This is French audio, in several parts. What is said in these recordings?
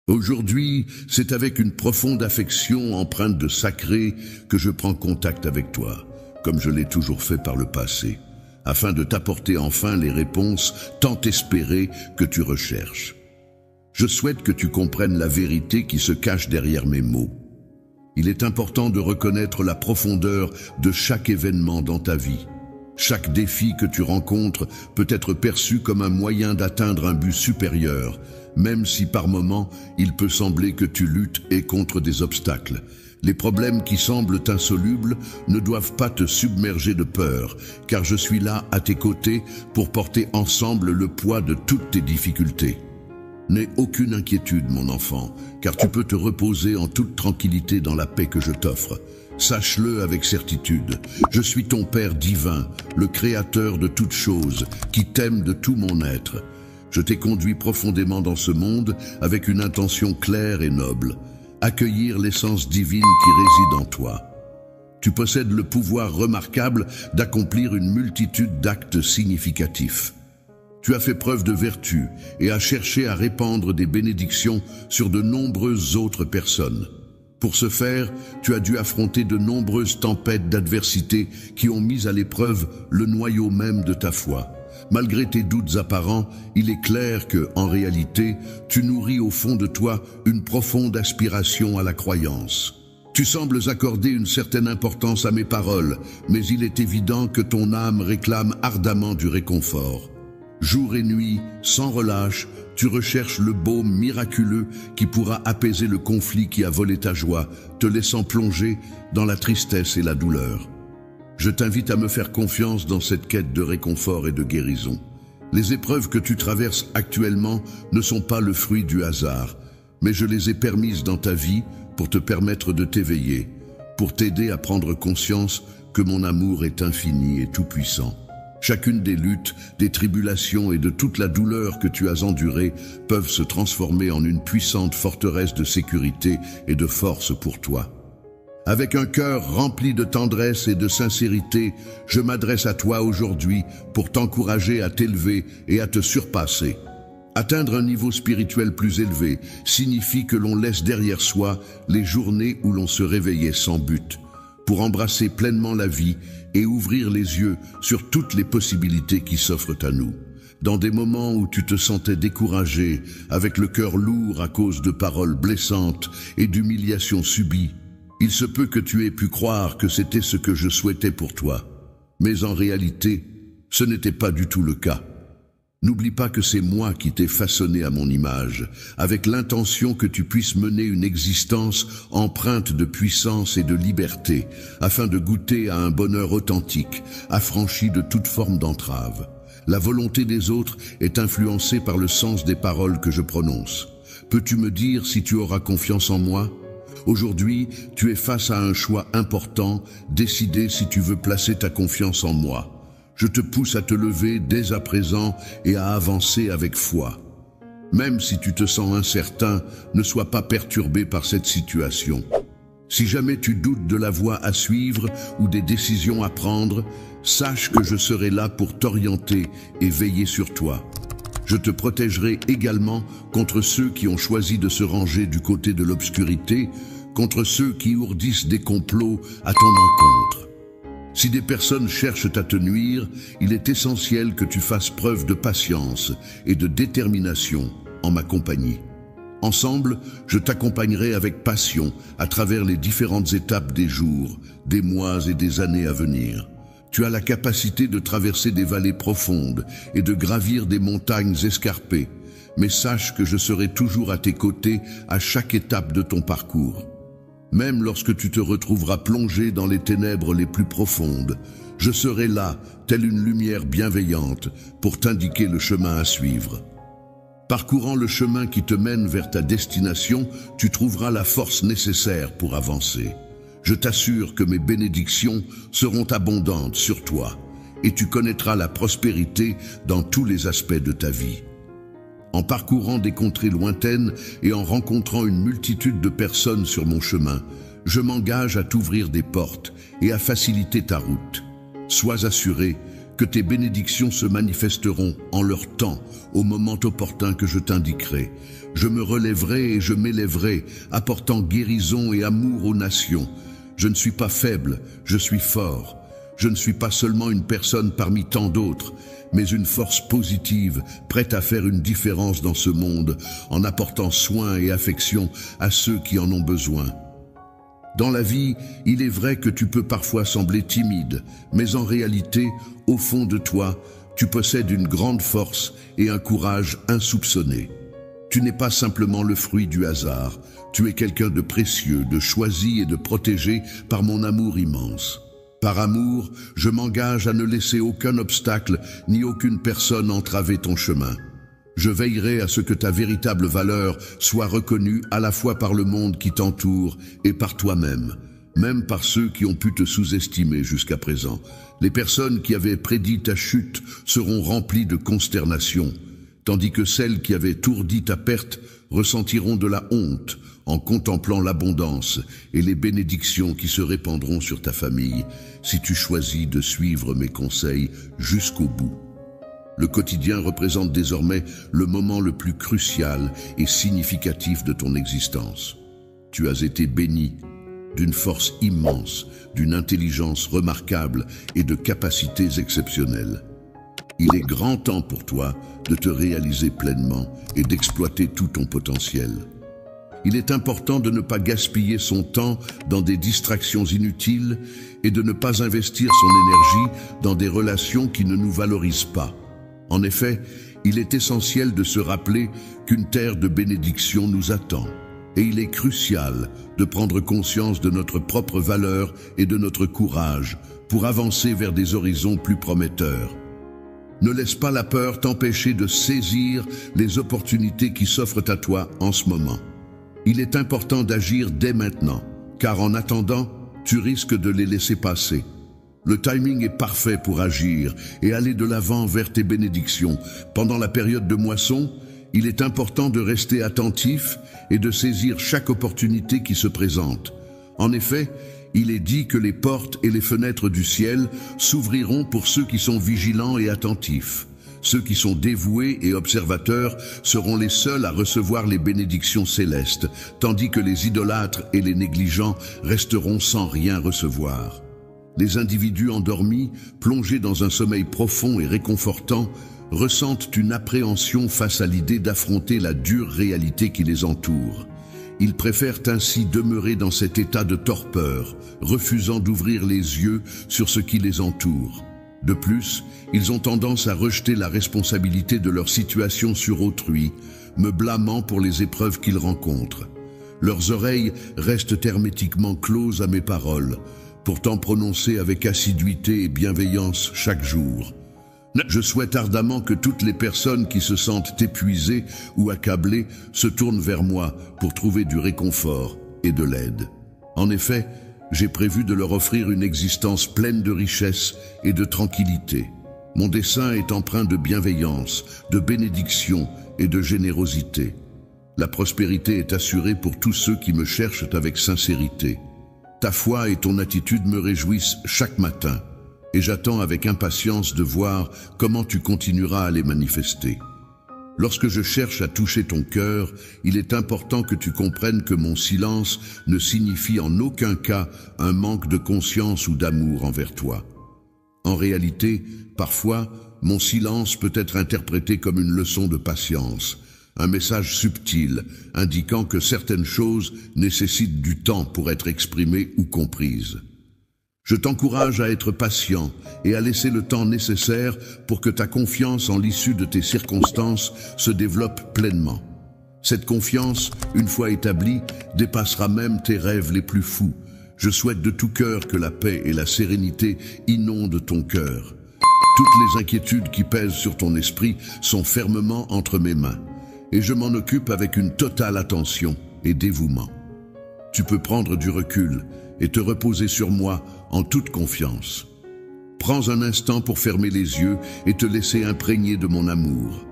Aujourd'hui, c'est avec une profonde affection empreinte de sacré que je prends contact avec toi, comme je l'ai toujours fait par le passé, afin de t'apporter enfin les réponses tant espérées que tu recherches. Je souhaite que tu comprennes la vérité qui se cache derrière mes mots. Il est important de reconnaître la profondeur de chaque événement dans ta vie. Chaque défi que tu rencontres peut être perçu comme un moyen d'atteindre un but supérieur, même si par moments il peut sembler que tu luttes et contre des obstacles. Les problèmes qui semblent insolubles ne doivent pas te submerger de peur, car je suis là à tes côtés pour porter ensemble le poids de toutes tes difficultés. N'aie aucune inquiétude, mon enfant, car tu peux te reposer en toute tranquillité dans la paix que je t'offre. Sache-le avec certitude, je suis ton Père divin, le Créateur de toutes choses, qui t'aime de tout mon être. Je t'ai conduit profondément dans ce monde avec une intention claire et noble, accueillir l'essence divine qui réside en toi. Tu possèdes le pouvoir remarquable d'accomplir une multitude d'actes significatifs. Tu as fait preuve de vertu et as cherché à répandre des bénédictions sur de nombreuses autres personnes. Pour ce faire, tu as dû affronter de nombreuses tempêtes d'adversité qui ont mis à l'épreuve le noyau même de ta foi. Malgré tes doutes apparents, il est clair que, en réalité, tu nourris au fond de toi une profonde aspiration à la croyance. Tu sembles accorder une certaine importance à mes paroles, mais il est évident que ton âme réclame ardemment du réconfort. Jour et nuit, sans relâche, tu recherches le baume miraculeux qui pourra apaiser le conflit qui a volé ta joie, te laissant plonger dans la tristesse et la douleur. Je t'invite à me faire confiance dans cette quête de réconfort et de guérison. Les épreuves que tu traverses actuellement ne sont pas le fruit du hasard, mais je les ai permises dans ta vie pour te permettre de t'éveiller, pour t'aider à prendre conscience que mon amour est infini et tout-puissant. Chacune des luttes, des tribulations et de toute la douleur que tu as endurée peuvent se transformer en une puissante forteresse de sécurité et de force pour toi. Avec un cœur rempli de tendresse et de sincérité, je m'adresse à toi aujourd'hui pour t'encourager à t'élever et à te surpasser. Atteindre un niveau spirituel plus élevé signifie que l'on laisse derrière soi les journées où l'on se réveillait sans but, pour embrasser pleinement la vie et ouvrir les yeux sur toutes les possibilités qui s'offrent à nous. Dans des moments où tu te sentais découragé, avec le cœur lourd à cause de paroles blessantes et d'humiliations subies, il se peut que tu aies pu croire que c'était ce que je souhaitais pour toi. Mais en réalité, ce n'était pas du tout le cas. N'oublie pas que c'est moi qui t'ai façonné à mon image, avec l'intention que tu puisses mener une existence empreinte de puissance et de liberté, afin de goûter à un bonheur authentique, affranchi de toute forme d'entrave. La volonté des autres est influencée par le sens des paroles que je prononce. Peux-tu me dire si tu auras confiance en moi ? Aujourd'hui, tu es face à un choix important, décider si tu veux placer ta confiance en moi. Je te pousse à te lever dès à présent et à avancer avec foi. Même si tu te sens incertain, ne sois pas perturbé par cette situation. Si jamais tu doutes de la voie à suivre ou des décisions à prendre, sache que je serai là pour t'orienter et veiller sur toi. Je te protégerai également contre ceux qui ont choisi de se ranger du côté de l'obscurité, contre ceux qui ourdissent des complots à ton encontre. Si des personnes cherchent à te nuire, il est essentiel que tu fasses preuve de patience et de détermination en ma compagnie. Ensemble, je t'accompagnerai avec passion à travers les différentes étapes des jours, des mois et des années à venir. Tu as la capacité de traverser des vallées profondes et de gravir des montagnes escarpées, mais sache que je serai toujours à tes côtés à chaque étape de ton parcours. Même lorsque tu te retrouveras plongé dans les ténèbres les plus profondes, je serai là, telle une lumière bienveillante, pour t'indiquer le chemin à suivre. Parcourant le chemin qui te mène vers ta destination, tu trouveras la force nécessaire pour avancer. Je t'assure que mes bénédictions seront abondantes sur toi, et tu connaîtras la prospérité dans tous les aspects de ta vie. En parcourant des contrées lointaines et en rencontrant une multitude de personnes sur mon chemin, je m'engage à t'ouvrir des portes et à faciliter ta route. Sois assuré que tes bénédictions se manifesteront en leur temps, au moment opportun que je t'indiquerai. Je me relèverai et je m'élèverai, apportant guérison et amour aux nations. Je ne suis pas faible, je suis fort. Je ne suis pas seulement une personne parmi tant d'autres, mais une force positive, prête à faire une différence dans ce monde, en apportant soin et affection à ceux qui en ont besoin. Dans la vie, il est vrai que tu peux parfois sembler timide, mais en réalité, au fond de toi, tu possèdes une grande force et un courage insoupçonné. Tu n'es pas simplement le fruit du hasard, tu es quelqu'un de précieux, de choisi et de protégé par mon amour immense. Par amour, je m'engage à ne laisser aucun obstacle ni aucune personne entraver ton chemin. Je veillerai à ce que ta véritable valeur soit reconnue à la fois par le monde qui t'entoure et par toi-même, même par ceux qui ont pu te sous-estimer jusqu'à présent. Les personnes qui avaient prédit ta chute seront remplies de consternation, tandis que celles qui avaient ourdi ta perte ressentiront de la honte en contemplant l'abondance et les bénédictions qui se répandront sur ta famille si tu choisis de suivre mes conseils jusqu'au bout. Le quotidien représente désormais le moment le plus crucial et significatif de ton existence. Tu as été béni d'une force immense, d'une intelligence remarquable et de capacités exceptionnelles. Il est grand temps pour toi de te réaliser pleinement et d'exploiter tout ton potentiel. Il est important de ne pas gaspiller son temps dans des distractions inutiles et de ne pas investir son énergie dans des relations qui ne nous valorisent pas. En effet, il est essentiel de se rappeler qu'une terre de bénédiction nous attend. Et il est crucial de prendre conscience de notre propre valeur et de notre courage pour avancer vers des horizons plus prometteurs. Ne laisse pas la peur t'empêcher de saisir les opportunités qui s'offrent à toi en ce moment. Il est important d'agir dès maintenant, car en attendant, tu risques de les laisser passer. Le timing est parfait pour agir et aller de l'avant vers tes bénédictions. Pendant la période de moisson, il est important de rester attentif et de saisir chaque opportunité qui se présente. En effet, il est dit que les portes et les fenêtres du ciel s'ouvriront pour ceux qui sont vigilants et attentifs. Ceux qui sont dévoués et observateurs seront les seuls à recevoir les bénédictions célestes, tandis que les idolâtres et les négligents resteront sans rien recevoir. Les individus endormis, plongés dans un sommeil profond et réconfortant, ressentent une appréhension face à l'idée d'affronter la dure réalité qui les entoure. Ils préfèrent ainsi demeurer dans cet état de torpeur, refusant d'ouvrir les yeux sur ce qui les entoure. De plus, ils ont tendance à rejeter la responsabilité de leur situation sur autrui, me blâmant pour les épreuves qu'ils rencontrent. Leurs oreilles restent hermétiquement closes à mes paroles, pourtant prononcées avec assiduité et bienveillance chaque jour. Je souhaite ardemment que toutes les personnes qui se sentent épuisées ou accablées se tournent vers moi pour trouver du réconfort et de l'aide. En effet, j'ai prévu de leur offrir une existence pleine de richesse et de tranquillité. Mon dessein est empreint de bienveillance, de bénédiction et de générosité. La prospérité est assurée pour tous ceux qui me cherchent avec sincérité. Ta foi et ton attitude me réjouissent chaque matin, et j'attends avec impatience de voir comment tu continueras à les manifester. Lorsque je cherche à toucher ton cœur, il est important que tu comprennes que mon silence ne signifie en aucun cas un manque de conscience ou d'amour envers toi. En réalité, parfois, mon silence peut être interprété comme une leçon de patience, un message subtil indiquant que certaines choses nécessitent du temps pour être exprimées ou comprises. Je t'encourage à être patient et à laisser le temps nécessaire pour que ta confiance en l'issue de tes circonstances se développe pleinement. Cette confiance, une fois établie, dépassera même tes rêves les plus fous. Je souhaite de tout cœur que la paix et la sérénité inondent ton cœur. Toutes les inquiétudes qui pèsent sur ton esprit sont fermement entre mes mains, et je m'en occupe avec une totale attention et dévouement. Tu peux prendre du recul et te reposer sur moi en toute confiance. Prends un instant pour fermer les yeux et te laisser imprégner de mon amour.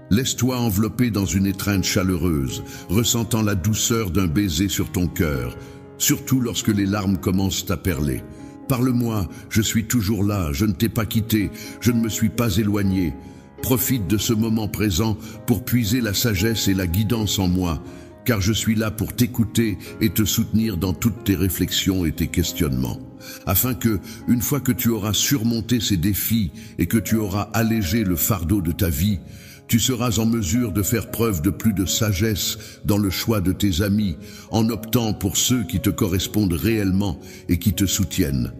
Laisse-toi envelopper dans une étreinte chaleureuse, ressentant la douceur d'un baiser sur ton cœur, surtout lorsque les larmes commencent à perler. Parle-moi, je suis toujours là, je ne t'ai pas quitté, je ne me suis pas éloigné. Profite de ce moment présent pour puiser la sagesse et la guidance en moi, car je suis là pour t'écouter et te soutenir dans toutes tes réflexions et tes questionnements, afin que, une fois que tu auras surmonté ces défis et que tu auras allégé le fardeau de ta vie, tu seras en mesure de faire preuve de plus de sagesse dans le choix de tes amis, en optant pour ceux qui te correspondent réellement et qui te soutiennent.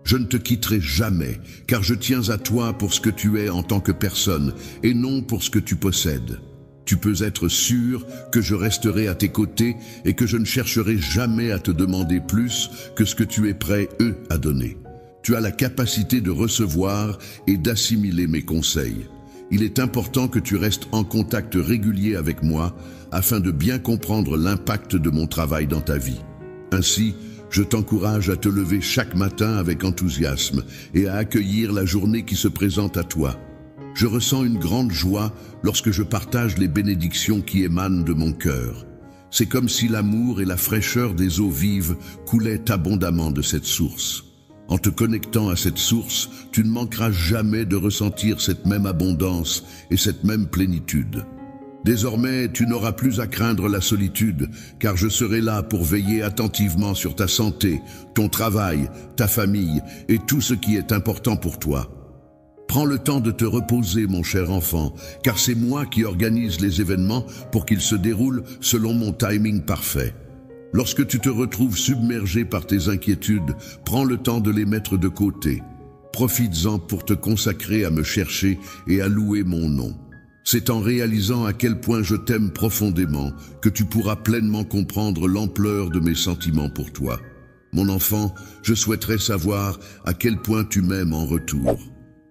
Je ne te quitterai jamais, car je tiens à toi pour ce que tu es en tant que personne, et non pour ce que tu possèdes. Tu peux être sûr que je resterai à tes côtés et que je ne chercherai jamais à te demander plus que ce que tu es prêt, à donner. Tu as la capacité de recevoir et d'assimiler mes conseils. Il est important que tu restes en contact régulier avec moi afin de bien comprendre l'impact de mon travail dans ta vie. Ainsi, je t'encourage à te lever chaque matin avec enthousiasme et à accueillir la journée qui se présente à toi. Je ressens une grande joie lorsque je partage les bénédictions qui émanent de mon cœur. C'est comme si l'amour et la fraîcheur des eaux vives coulaient abondamment de cette source. En te connectant à cette source, tu ne manqueras jamais de ressentir cette même abondance et cette même plénitude. Désormais, tu n'auras plus à craindre la solitude, car je serai là pour veiller attentivement sur ta santé, ton travail, ta famille et tout ce qui est important pour toi. Prends le temps de te reposer, mon cher enfant, car c'est moi qui organise les événements pour qu'ils se déroulent selon mon timing parfait. Lorsque tu te retrouves submergé par tes inquiétudes, prends le temps de les mettre de côté. Profites-en pour te consacrer à me chercher et à louer mon nom. C'est en réalisant à quel point je t'aime profondément que tu pourras pleinement comprendre l'ampleur de mes sentiments pour toi. Mon enfant, je souhaiterais savoir à quel point tu m'aimes en retour.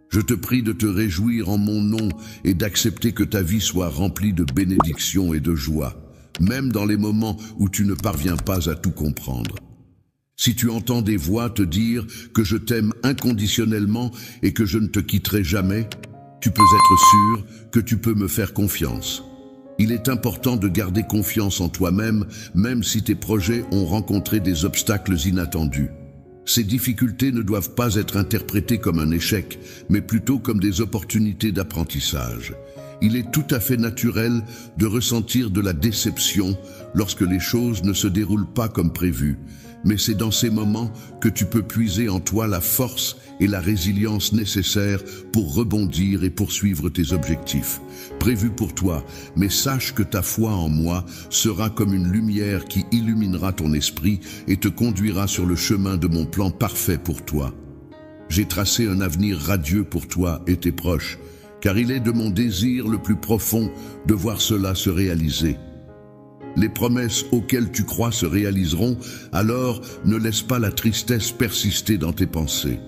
Je te prie de te réjouir en mon nom et d'accepter que ta vie soit remplie de bénédictions et de joie, même dans les moments où tu ne parviens pas à tout comprendre. Si tu entends des voix te dire que je t'aime inconditionnellement et que je ne te quitterai jamais, tu peux être sûr que tu peux me faire confiance. Il est important de garder confiance en toi-même, même si tes projets ont rencontré des obstacles inattendus. Ces difficultés ne doivent pas être interprétées comme un échec, mais plutôt comme des opportunités d'apprentissage. Il est tout à fait naturel de ressentir de la déception lorsque les choses ne se déroulent pas comme prévu, mais c'est dans ces moments que tu peux puiser en toi la force et la résilience nécessaires pour rebondir et poursuivre tes objectifs prévus pour toi, mais sache que ta foi en moi sera comme une lumière qui illuminera ton esprit et te conduira sur le chemin de mon plan parfait pour toi. J'ai tracé un avenir radieux pour toi et tes proches, car il est de mon désir le plus profond de voir cela se réaliser. Les promesses auxquelles tu crois se réaliseront, alors ne laisse pas la tristesse persister dans tes pensées.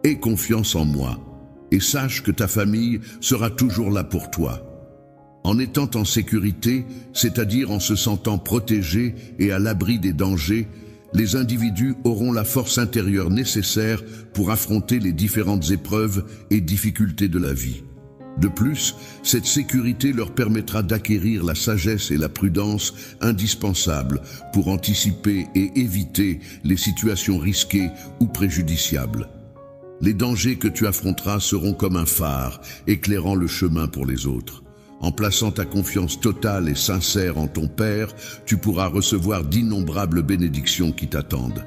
Aie confiance en moi, et sache que ta famille sera toujours là pour toi. En étant en sécurité, c'est-à-dire en se sentant protégés et à l'abri des dangers, les individus auront la force intérieure nécessaire pour affronter les différentes épreuves et difficultés de la vie. De plus, cette sécurité leur permettra d'acquérir la sagesse et la prudence indispensables pour anticiper et éviter les situations risquées ou préjudiciables. Les dangers que tu affronteras seront comme un phare, éclairant le chemin pour les autres. En plaçant ta confiance totale et sincère en ton Père, tu pourras recevoir d'innombrables bénédictions qui t'attendent.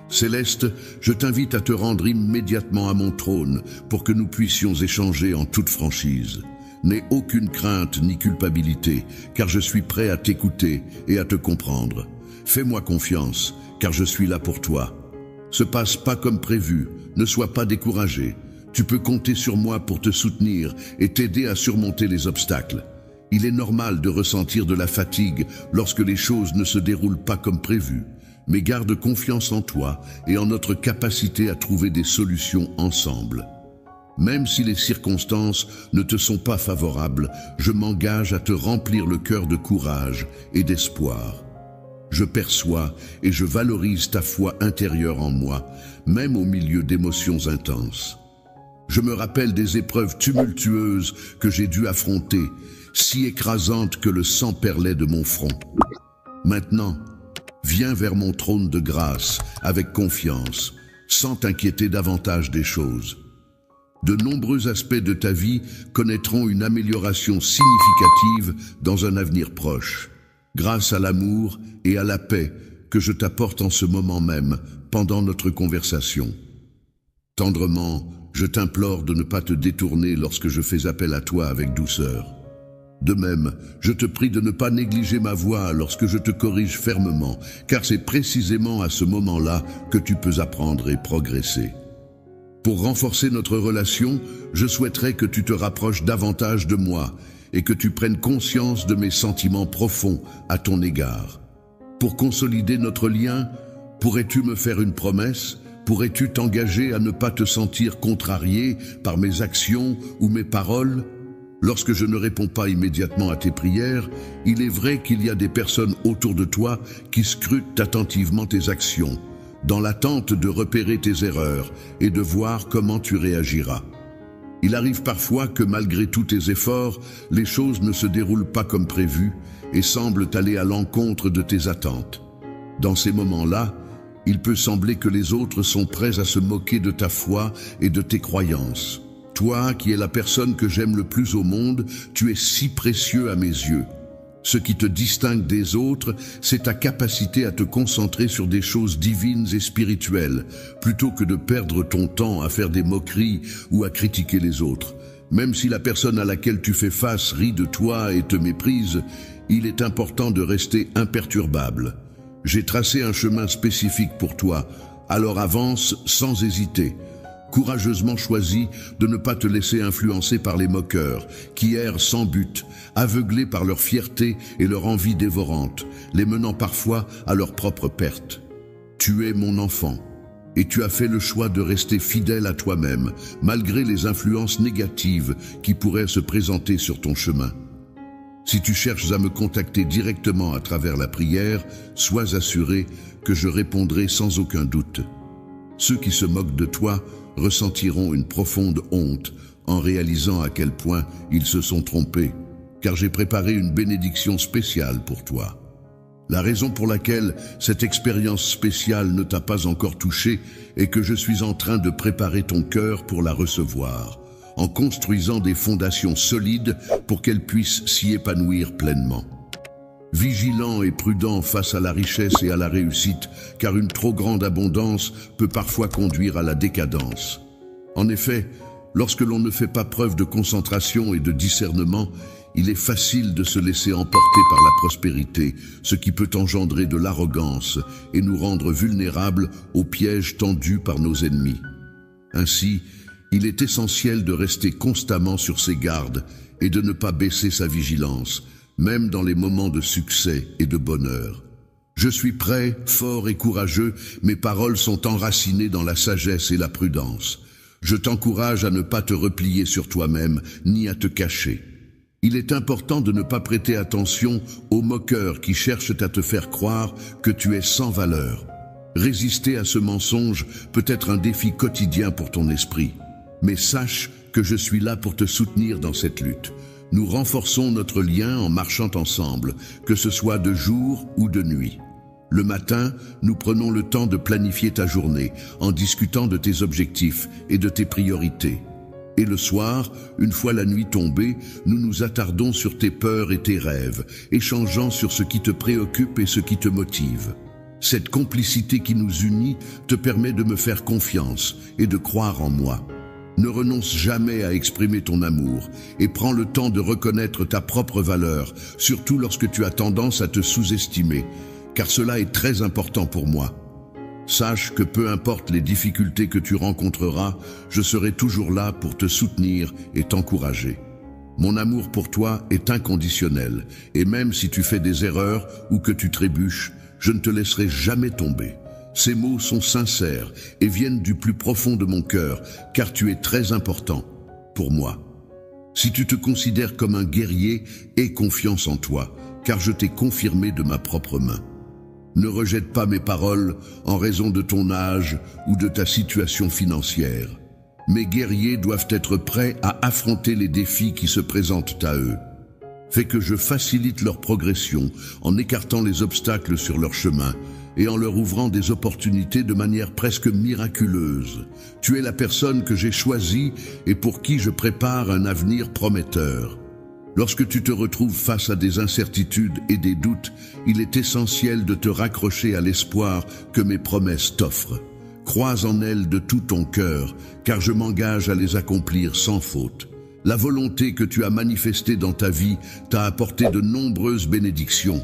Céleste, je t'invite à te rendre immédiatement à mon trône pour que nous puissions échanger en toute franchise. N'aie aucune crainte ni culpabilité, car je suis prêt à t'écouter et à te comprendre. Fais-moi confiance, car je suis là pour toi. Se passe pas comme prévu, ne sois pas découragé. Tu peux compter sur moi pour te soutenir et t'aider à surmonter les obstacles. Il est normal de ressentir de la fatigue lorsque les choses ne se déroulent pas comme prévu. Mais garde confiance en toi et en notre capacité à trouver des solutions ensemble. Même si les circonstances ne te sont pas favorables, je m'engage à te remplir le cœur de courage et d'espoir. Je perçois et je valorise ta foi intérieure en moi, même au milieu d'émotions intenses. Je me rappelle des épreuves tumultueuses que j'ai dû affronter, si écrasantes que le sang perlait de mon front. Maintenant, viens vers mon trône de grâce avec confiance. sans t'inquiéter davantage des choses. De nombreux aspects de ta vie connaîtront une amélioration significative dans un avenir proche, grâce à l'amour et à la paix que je t'apporte en ce moment même, pendant notre conversation. Tendrement, je t'implore de ne pas te détourner lorsque je fais appel à toi avec douceur. De même, je te prie de ne pas négliger ma voix lorsque je te corrige fermement, car c'est précisément à ce moment-là que tu peux apprendre et progresser. Pour renforcer notre relation, je souhaiterais que tu te rapproches davantage de moi et que tu prennes conscience de mes sentiments profonds à ton égard. Pour consolider notre lien, pourrais-tu me faire une promesse ? Pourrais-tu t'engager à ne pas te sentir contrarié par mes actions ou mes paroles ? Lorsque je ne réponds pas immédiatement à tes prières, il est vrai qu'il y a des personnes autour de toi qui scrutent attentivement tes actions, dans l'attente de repérer tes erreurs et de voir comment tu réagiras. Il arrive parfois que malgré tous tes efforts, les choses ne se déroulent pas comme prévu et semblent aller à l'encontre de tes attentes. Dans ces moments-là, il peut sembler que les autres sont prêts à se moquer de ta foi et de tes croyances. Toi, qui es la personne que j'aime le plus au monde, tu es si précieux à mes yeux. Ce qui te distingue des autres, c'est ta capacité à te concentrer sur des choses divines et spirituelles, plutôt que de perdre ton temps à faire des moqueries ou à critiquer les autres. Même si la personne à laquelle tu fais face rit de toi et te méprise, il est important de rester imperturbable. J'ai tracé un chemin spécifique pour toi, alors avance sans hésiter. Courageusement choisis de ne pas te laisser influencer par les moqueurs, qui errent sans but, aveuglés par leur fierté et leur envie dévorante, les menant parfois à leur propre perte. Tu es mon enfant, et tu as fait le choix de rester fidèle à toi-même, malgré les influences négatives qui pourraient se présenter sur ton chemin. Si tu cherches à me contacter directement à travers la prière, sois assuré que je répondrai sans aucun doute. Ceux qui se moquent de toi ressentiront une profonde honte en réalisant à quel point ils se sont trompés, car j'ai préparé une bénédiction spéciale pour toi. La raison pour laquelle cette expérience spéciale ne t'a pas encore touché est que je suis en train de préparer ton cœur pour la recevoir, en construisant des fondations solides pour qu'elle puisse s'y épanouir pleinement. Vigilant et prudent face à la richesse et à la réussite, car une trop grande abondance peut parfois conduire à la décadence. En effet, lorsque l'on ne fait pas preuve de concentration et de discernement, il est facile de se laisser emporter par la prospérité, ce qui peut engendrer de l'arrogance et nous rendre vulnérables aux pièges tendus par nos ennemis. Ainsi, il est essentiel de rester constamment sur ses gardes et de ne pas baisser sa vigilance, même dans les moments de succès et de bonheur. Je suis prêt, fort et courageux, mes paroles sont enracinées dans la sagesse et la prudence. Je t'encourage à ne pas te replier sur toi-même, ni à te cacher. Il est important de ne pas prêter attention aux moqueurs qui cherchent à te faire croire que tu es sans valeur. Résister à ce mensonge peut être un défi quotidien pour ton esprit. Mais sache que je suis là pour te soutenir dans cette lutte. Nous renforçons notre lien en marchant ensemble, que ce soit de jour ou de nuit. Le matin, nous prenons le temps de planifier ta journée, en discutant de tes objectifs et de tes priorités. Et le soir, une fois la nuit tombée, nous nous attardons sur tes peurs et tes rêves, échangeant sur ce qui te préoccupe et ce qui te motive. Cette complicité qui nous unit te permet de me faire confiance et de croire en moi. Ne renonce jamais à exprimer ton amour et prends le temps de reconnaître ta propre valeur, surtout lorsque tu as tendance à te sous-estimer, car cela est très important pour moi. Sache que peu importe les difficultés que tu rencontreras, je serai toujours là pour te soutenir et t'encourager. Mon amour pour toi est inconditionnel, et même si tu fais des erreurs ou que tu trébuches, je ne te laisserai jamais tomber. Ces mots sont sincères et viennent du plus profond de mon cœur, car tu es très important pour moi. Si tu te considères comme un guerrier, aie confiance en toi, car je t'ai confirmé de ma propre main. Ne rejette pas mes paroles en raison de ton âge ou de ta situation financière. Mes guerriers doivent être prêts à affronter les défis qui se présentent à eux. Fais que je facilite leur progression en écartant les obstacles sur leur chemin, et en leur ouvrant des opportunités de manière presque miraculeuse. Tu es la personne que j'ai choisie et pour qui je prépare un avenir prometteur. Lorsque tu te retrouves face à des incertitudes et des doutes, il est essentiel de te raccrocher à l'espoir que mes promesses t'offrent. Crois en elles de tout ton cœur, car je m'engage à les accomplir sans faute. La volonté que tu as manifestée dans ta vie t'a apporté de nombreuses bénédictions.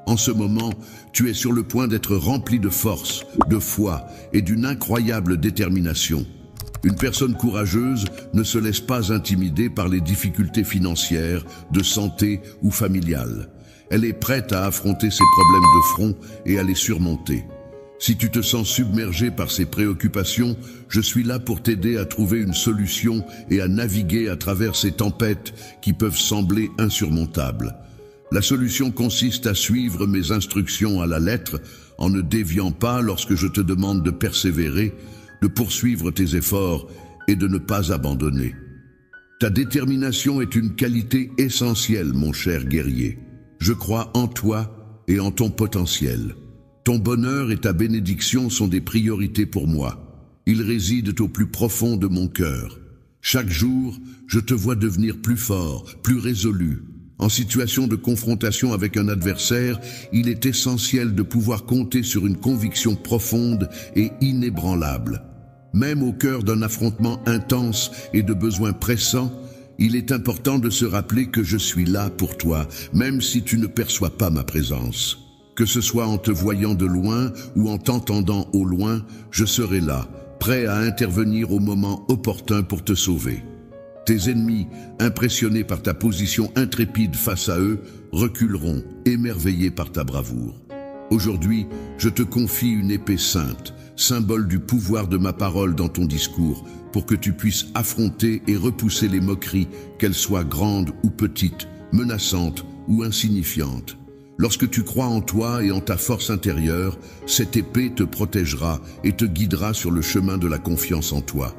En ce moment, tu es sur le point d'être rempli de force, de foi et d'une incroyable détermination. Une personne courageuse ne se laisse pas intimider par les difficultés financières, de santé ou familiales. Elle est prête à affronter ses problèmes de front et à les surmonter. Si tu te sens submergé par ces préoccupations, je suis là pour t'aider à trouver une solution et à naviguer à travers ces tempêtes qui peuvent sembler insurmontables. La solution consiste à suivre mes instructions à la lettre, en ne déviant pas lorsque je te demande de persévérer, de poursuivre tes efforts et de ne pas abandonner. Ta détermination est une qualité essentielle, mon cher guerrier. Je crois en toi et en ton potentiel. Ton bonheur et ta bénédiction sont des priorités pour moi. Ils résident au plus profond de mon cœur. Chaque jour, je te vois devenir plus fort, plus résolu. En situation de confrontation avec un adversaire, il est essentiel de pouvoir compter sur une conviction profonde et inébranlable. Même au cœur d'un affrontement intense et de besoins pressants, il est important de se rappeler que je suis là pour toi, même si tu ne perçois pas ma présence. Que ce soit en te voyant de loin ou en t'entendant au loin, je serai là, prêt à intervenir au moment opportun pour te sauver. Tes ennemis, impressionnés par ta position intrépide face à eux, reculeront, émerveillés par ta bravoure. Aujourd'hui, je te confie une épée sainte, symbole du pouvoir de ma parole dans ton discours, pour que tu puisses affronter et repousser les moqueries, qu'elles soient grandes ou petites, menaçantes ou insignifiantes. Lorsque tu crois en toi et en ta force intérieure, cette épée te protégera et te guidera sur le chemin de la confiance en toi.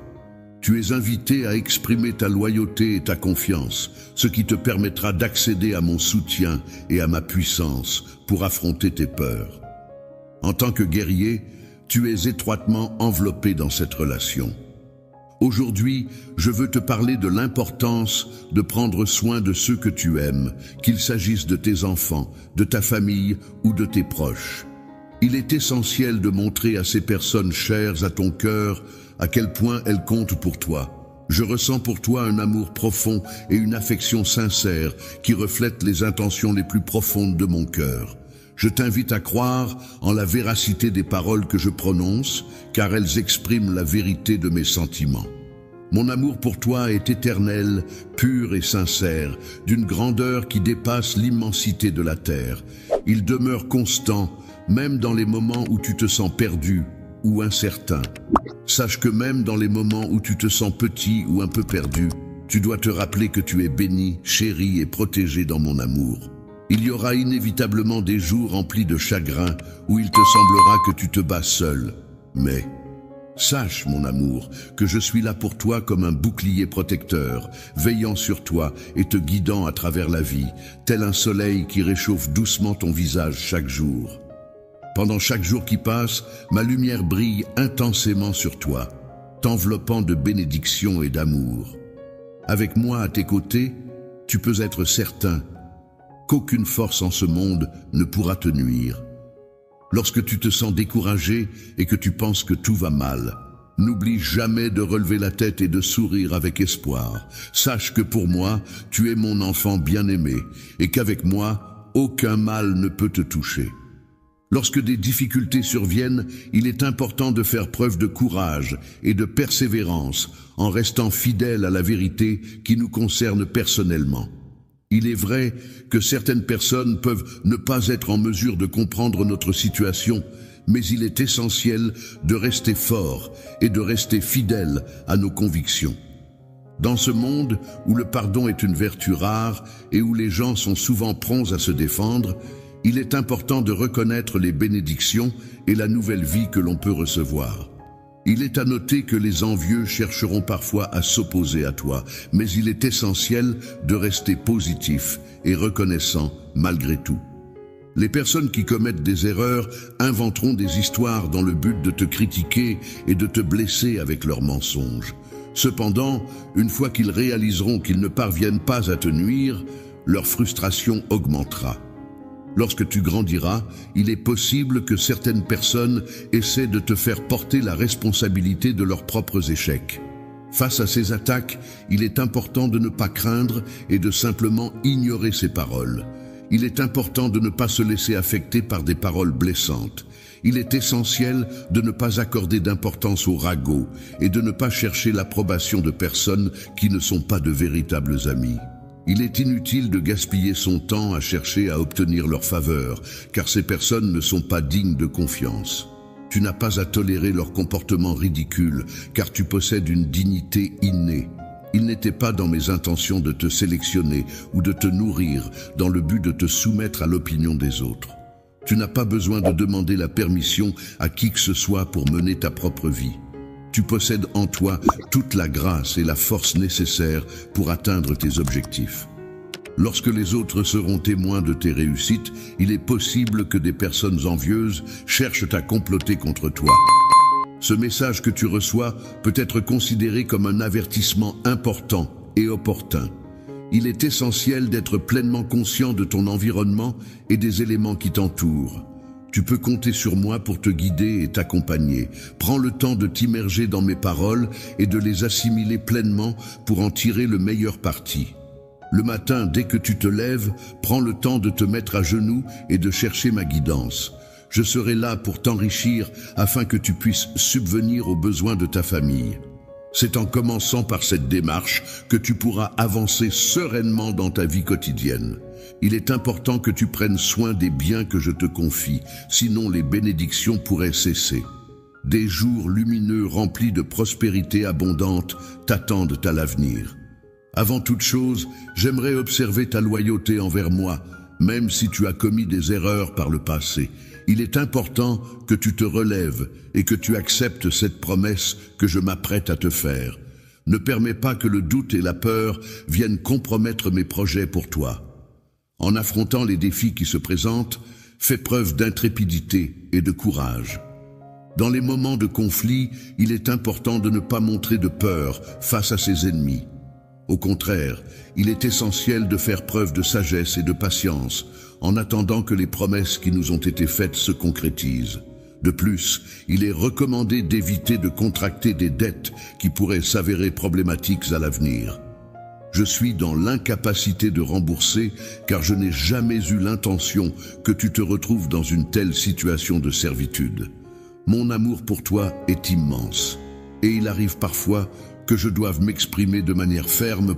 Tu es invité à exprimer ta loyauté et ta confiance, ce qui te permettra d'accéder à mon soutien et à ma puissance pour affronter tes peurs. En tant que guerrier, tu es étroitement enveloppé dans cette relation. Aujourd'hui, je veux te parler de l'importance de prendre soin de ceux que tu aimes, qu'il s'agisse de tes enfants, de ta famille ou de tes proches. Il est essentiel de montrer à ces personnes chères à ton cœur à quel point elles comptent pour toi. Je ressens pour toi un amour profond et une affection sincère qui reflètent les intentions les plus profondes de mon cœur. Je t'invite à croire en la véracité des paroles que je prononce, car elles expriment la vérité de mes sentiments. Mon amour pour toi est éternel, pur et sincère, d'une grandeur qui dépasse l'immensité de la terre. Il demeure constant, même dans les moments où tu te sens perdu ou incertain. Sache que même dans les moments où tu te sens petit ou un peu perdu, tu dois te rappeler que tu es béni, chéri et protégé dans mon amour. Il y aura inévitablement des jours remplis de chagrin où il te semblera que tu te bats seul. Mais sache, mon amour, que je suis là pour toi comme un bouclier protecteur, veillant sur toi et te guidant à travers la vie, tel un soleil qui réchauffe doucement ton visage chaque jour. Pendant chaque jour qui passe, ma lumière brille intensément sur toi, t'enveloppant de bénédictions et d'amour. Avec moi à tes côtés, tu peux être certain qu'aucune force en ce monde ne pourra te nuire. Lorsque tu te sens découragé et que tu penses que tout va mal, n'oublie jamais de relever la tête et de sourire avec espoir. Sache que pour moi, tu es mon enfant bien-aimé et qu'avec moi, aucun mal ne peut te toucher. Lorsque des difficultés surviennent, il est important de faire preuve de courage et de persévérance en restant fidèle à la vérité qui nous concerne personnellement. Il est vrai que certaines personnes peuvent ne pas être en mesure de comprendre notre situation, mais il est essentiel de rester fort et de rester fidèle à nos convictions. Dans ce monde où le pardon est une vertu rare et où les gens sont souvent prompts à se défendre, il est important de reconnaître les bénédictions et la nouvelle vie que l'on peut recevoir. Il est à noter que les envieux chercheront parfois à s'opposer à toi, mais il est essentiel de rester positif et reconnaissant malgré tout. Les personnes qui commettent des erreurs inventeront des histoires dans le but de te critiquer et de te blesser avec leurs mensonges. Cependant, une fois qu'ils réaliseront qu'ils ne parviennent pas à te nuire, leur frustration augmentera. Lorsque tu grandiras, il est possible que certaines personnes essaient de te faire porter la responsabilité de leurs propres échecs. Face à ces attaques, il est important de ne pas craindre et de simplement ignorer ces paroles. Il est important de ne pas se laisser affecter par des paroles blessantes. Il est essentiel de ne pas accorder d'importance aux ragots et de ne pas chercher l'approbation de personnes qui ne sont pas de véritables amis. Il est inutile de gaspiller son temps à chercher à obtenir leur faveur, car ces personnes ne sont pas dignes de confiance. Tu n'as pas à tolérer leur comportement ridicule, car tu possèdes une dignité innée. Il n'était pas dans mes intentions de te sélectionner ou de te nourrir dans le but de te soumettre à l'opinion des autres. Tu n'as pas besoin de demander la permission à qui que ce soit pour mener ta propre vie. Tu possèdes en toi toute la grâce et la force nécessaires pour atteindre tes objectifs. Lorsque les autres seront témoins de tes réussites, il est possible que des personnes envieuses cherchent à comploter contre toi. Ce message que tu reçois peut être considéré comme un avertissement important et opportun. Il est essentiel d'être pleinement conscient de ton environnement et des éléments qui t'entourent. Tu peux compter sur moi pour te guider et t'accompagner. Prends le temps de t'immerger dans mes paroles et de les assimiler pleinement pour en tirer le meilleur parti. Le matin, dès que tu te lèves, prends le temps de te mettre à genoux et de chercher ma guidance. Je serai là pour t'enrichir afin que tu puisses subvenir aux besoins de ta famille. C'est en commençant par cette démarche que tu pourras avancer sereinement dans ta vie quotidienne. Il est important que tu prennes soin des biens que je te confie, sinon les bénédictions pourraient cesser. Des jours lumineux remplis de prospérité abondante t'attendent à l'avenir. Avant toute chose, j'aimerais observer ta loyauté envers moi, même si tu as commis des erreurs par le passé. Il est important que tu te relèves et que tu acceptes cette promesse que je m'apprête à te faire. Ne permets pas que le doute et la peur viennent compromettre mes projets pour toi. En affrontant les défis qui se présentent, fais preuve d'intrépidité et de courage. Dans les moments de conflit, il est important de ne pas montrer de peur face à ses ennemis. Au contraire, il est essentiel de faire preuve de sagesse et de patience, en attendant que les promesses qui nous ont été faites se concrétisent. De plus, il est recommandé d'éviter de contracter des dettes qui pourraient s'avérer problématiques à l'avenir. Je suis dans l'incapacité de rembourser car je n'ai jamais eu l'intention que tu te retrouves dans une telle situation de servitude. Mon amour pour toi est immense et il arrive parfois que je doive m'exprimer de manière ferme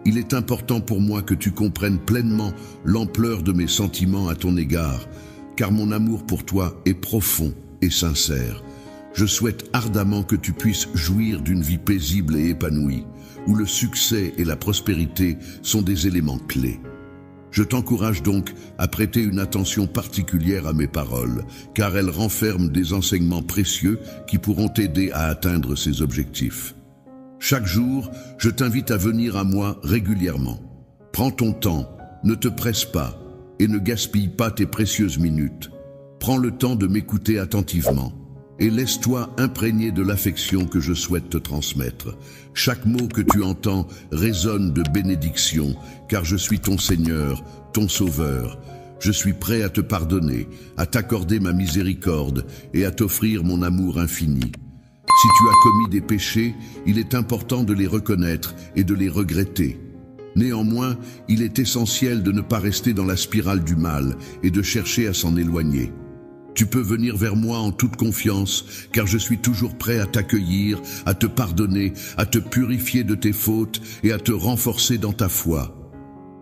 il est important pour moi que tu comprennes pleinement l'ampleur de mes sentiments à ton égard, car mon amour pour toi est profond et sincère. Je souhaite ardemment que tu puisses jouir d'une vie paisible et épanouie, où le succès et la prospérité sont des éléments clés. Je t'encourage donc à prêter une attention particulière à mes paroles, car elles renferment des enseignements précieux qui pourront t'aider à atteindre ces objectifs. Chaque jour, je t'invite à venir à moi régulièrement. Prends ton temps, ne te presse pas et ne gaspille pas tes précieuses minutes. Prends le temps de m'écouter attentivement et laisse-toi imprégner de l'affection que je souhaite te transmettre. Chaque mot que tu entends résonne de bénédiction, car je suis ton Seigneur, ton Sauveur. Je suis prêt à te pardonner, à t'accorder ma miséricorde et à t'offrir mon amour infini. Si tu as commis des péchés, il est important de les reconnaître et de les regretter. Néanmoins, il est essentiel de ne pas rester dans la spirale du mal et de chercher à s'en éloigner. Tu peux venir vers moi en toute confiance, car je suis toujours prêt à t'accueillir, à te pardonner, à te purifier de tes fautes et à te renforcer dans ta foi.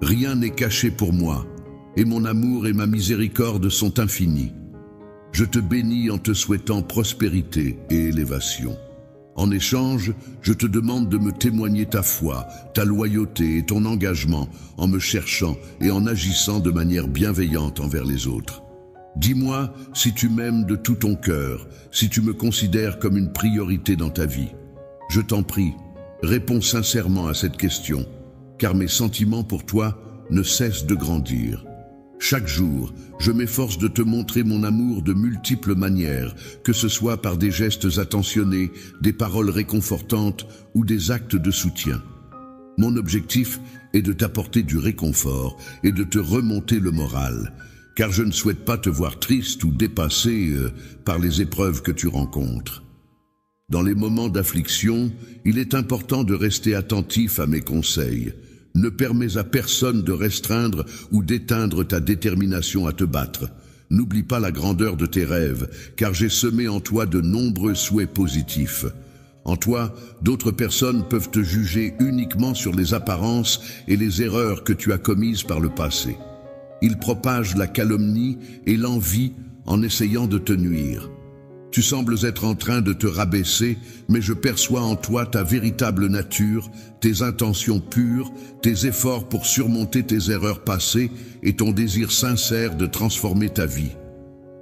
Rien n'est caché pour moi, et mon amour et ma miséricorde sont infinis. Je te bénis en te souhaitant prospérité et élévation. En échange, je te demande de me témoigner ta foi, ta loyauté et ton engagement en me cherchant et en agissant de manière bienveillante envers les autres. Dis-moi si tu m'aimes de tout ton cœur, si tu me considères comme une priorité dans ta vie. Je t'en prie, réponds sincèrement à cette question, car mes sentiments pour toi ne cessent de grandir. Chaque jour, je m'efforce de te montrer mon amour de multiples manières, que ce soit par des gestes attentionnés, des paroles réconfortantes ou des actes de soutien. Mon objectif est de t'apporter du réconfort et de te remonter le moral, car je ne souhaite pas te voir triste ou dépassé par les épreuves que tu rencontres. Dans les moments d'affliction, il est important de rester attentif à mes conseils. Ne permets à personne de restreindre ou d'éteindre ta détermination à te battre. N'oublie pas la grandeur de tes rêves, car j'ai semé en toi de nombreux souhaits positifs. En toi, d'autres personnes peuvent te juger uniquement sur les apparences et les erreurs que tu as commises par le passé. Ils propagent la calomnie et l'envie en essayant de te nuire. Tu sembles être en train de te rabaisser, mais je perçois en toi ta véritable nature, tes intentions pures, tes efforts pour surmonter tes erreurs passées et ton désir sincère de transformer ta vie.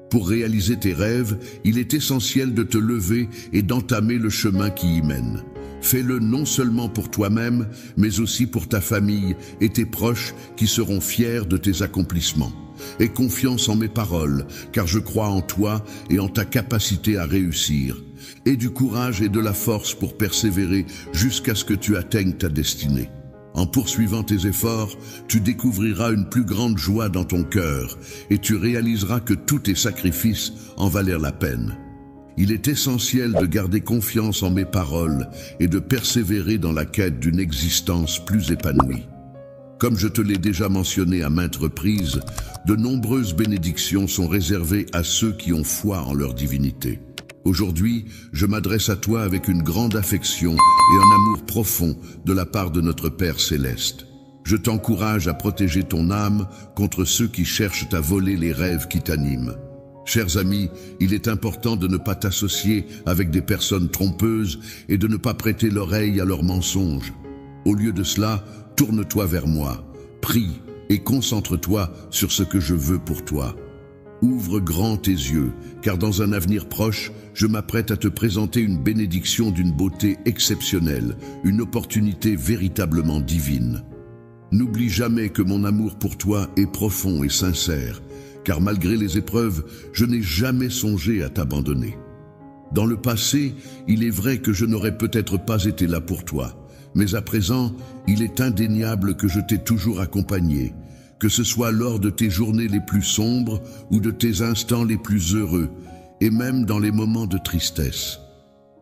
Pour réaliser tes rêves, il est essentiel de te lever et d'entamer le chemin qui y mène. Fais-le non seulement pour toi-même, mais aussi pour ta famille et tes proches qui seront fiers de tes accomplissements. Aie confiance en mes paroles, car je crois en toi et en ta capacité à réussir. Aie du courage et de la force pour persévérer jusqu'à ce que tu atteignes ta destinée. En poursuivant tes efforts, tu découvriras une plus grande joie dans ton cœur et tu réaliseras que tous tes sacrifices en valèrent la peine. Il est essentiel de garder confiance en mes paroles et de persévérer dans la quête d'une existence plus épanouie. Comme je te l'ai déjà mentionné à maintes reprises, de nombreuses bénédictions sont réservées à ceux qui ont foi en leur divinité. Aujourd'hui, je m'adresse à toi avec une grande affection et un amour profond de la part de notre Père Céleste. Je t'encourage à protéger ton âme contre ceux qui cherchent à voler les rêves qui t'animent. Chers amis, il est important de ne pas t'associer avec des personnes trompeuses et de ne pas prêter l'oreille à leurs mensonges. Au lieu de cela, tourne-toi vers moi, prie et concentre-toi sur ce que je veux pour toi. Ouvre grand tes yeux, car dans un avenir proche, je m'apprête à te présenter une bénédiction d'une beauté exceptionnelle, une opportunité véritablement divine. N'oublie jamais que mon amour pour toi est profond et sincère, car malgré les épreuves, je n'ai jamais songé à t'abandonner. Dans le passé, il est vrai que je n'aurais peut-être pas été là pour toi, mais à présent, il est indéniable que je t'ai toujours accompagné, que ce soit lors de tes journées les plus sombres ou de tes instants les plus heureux, et même dans les moments de tristesse.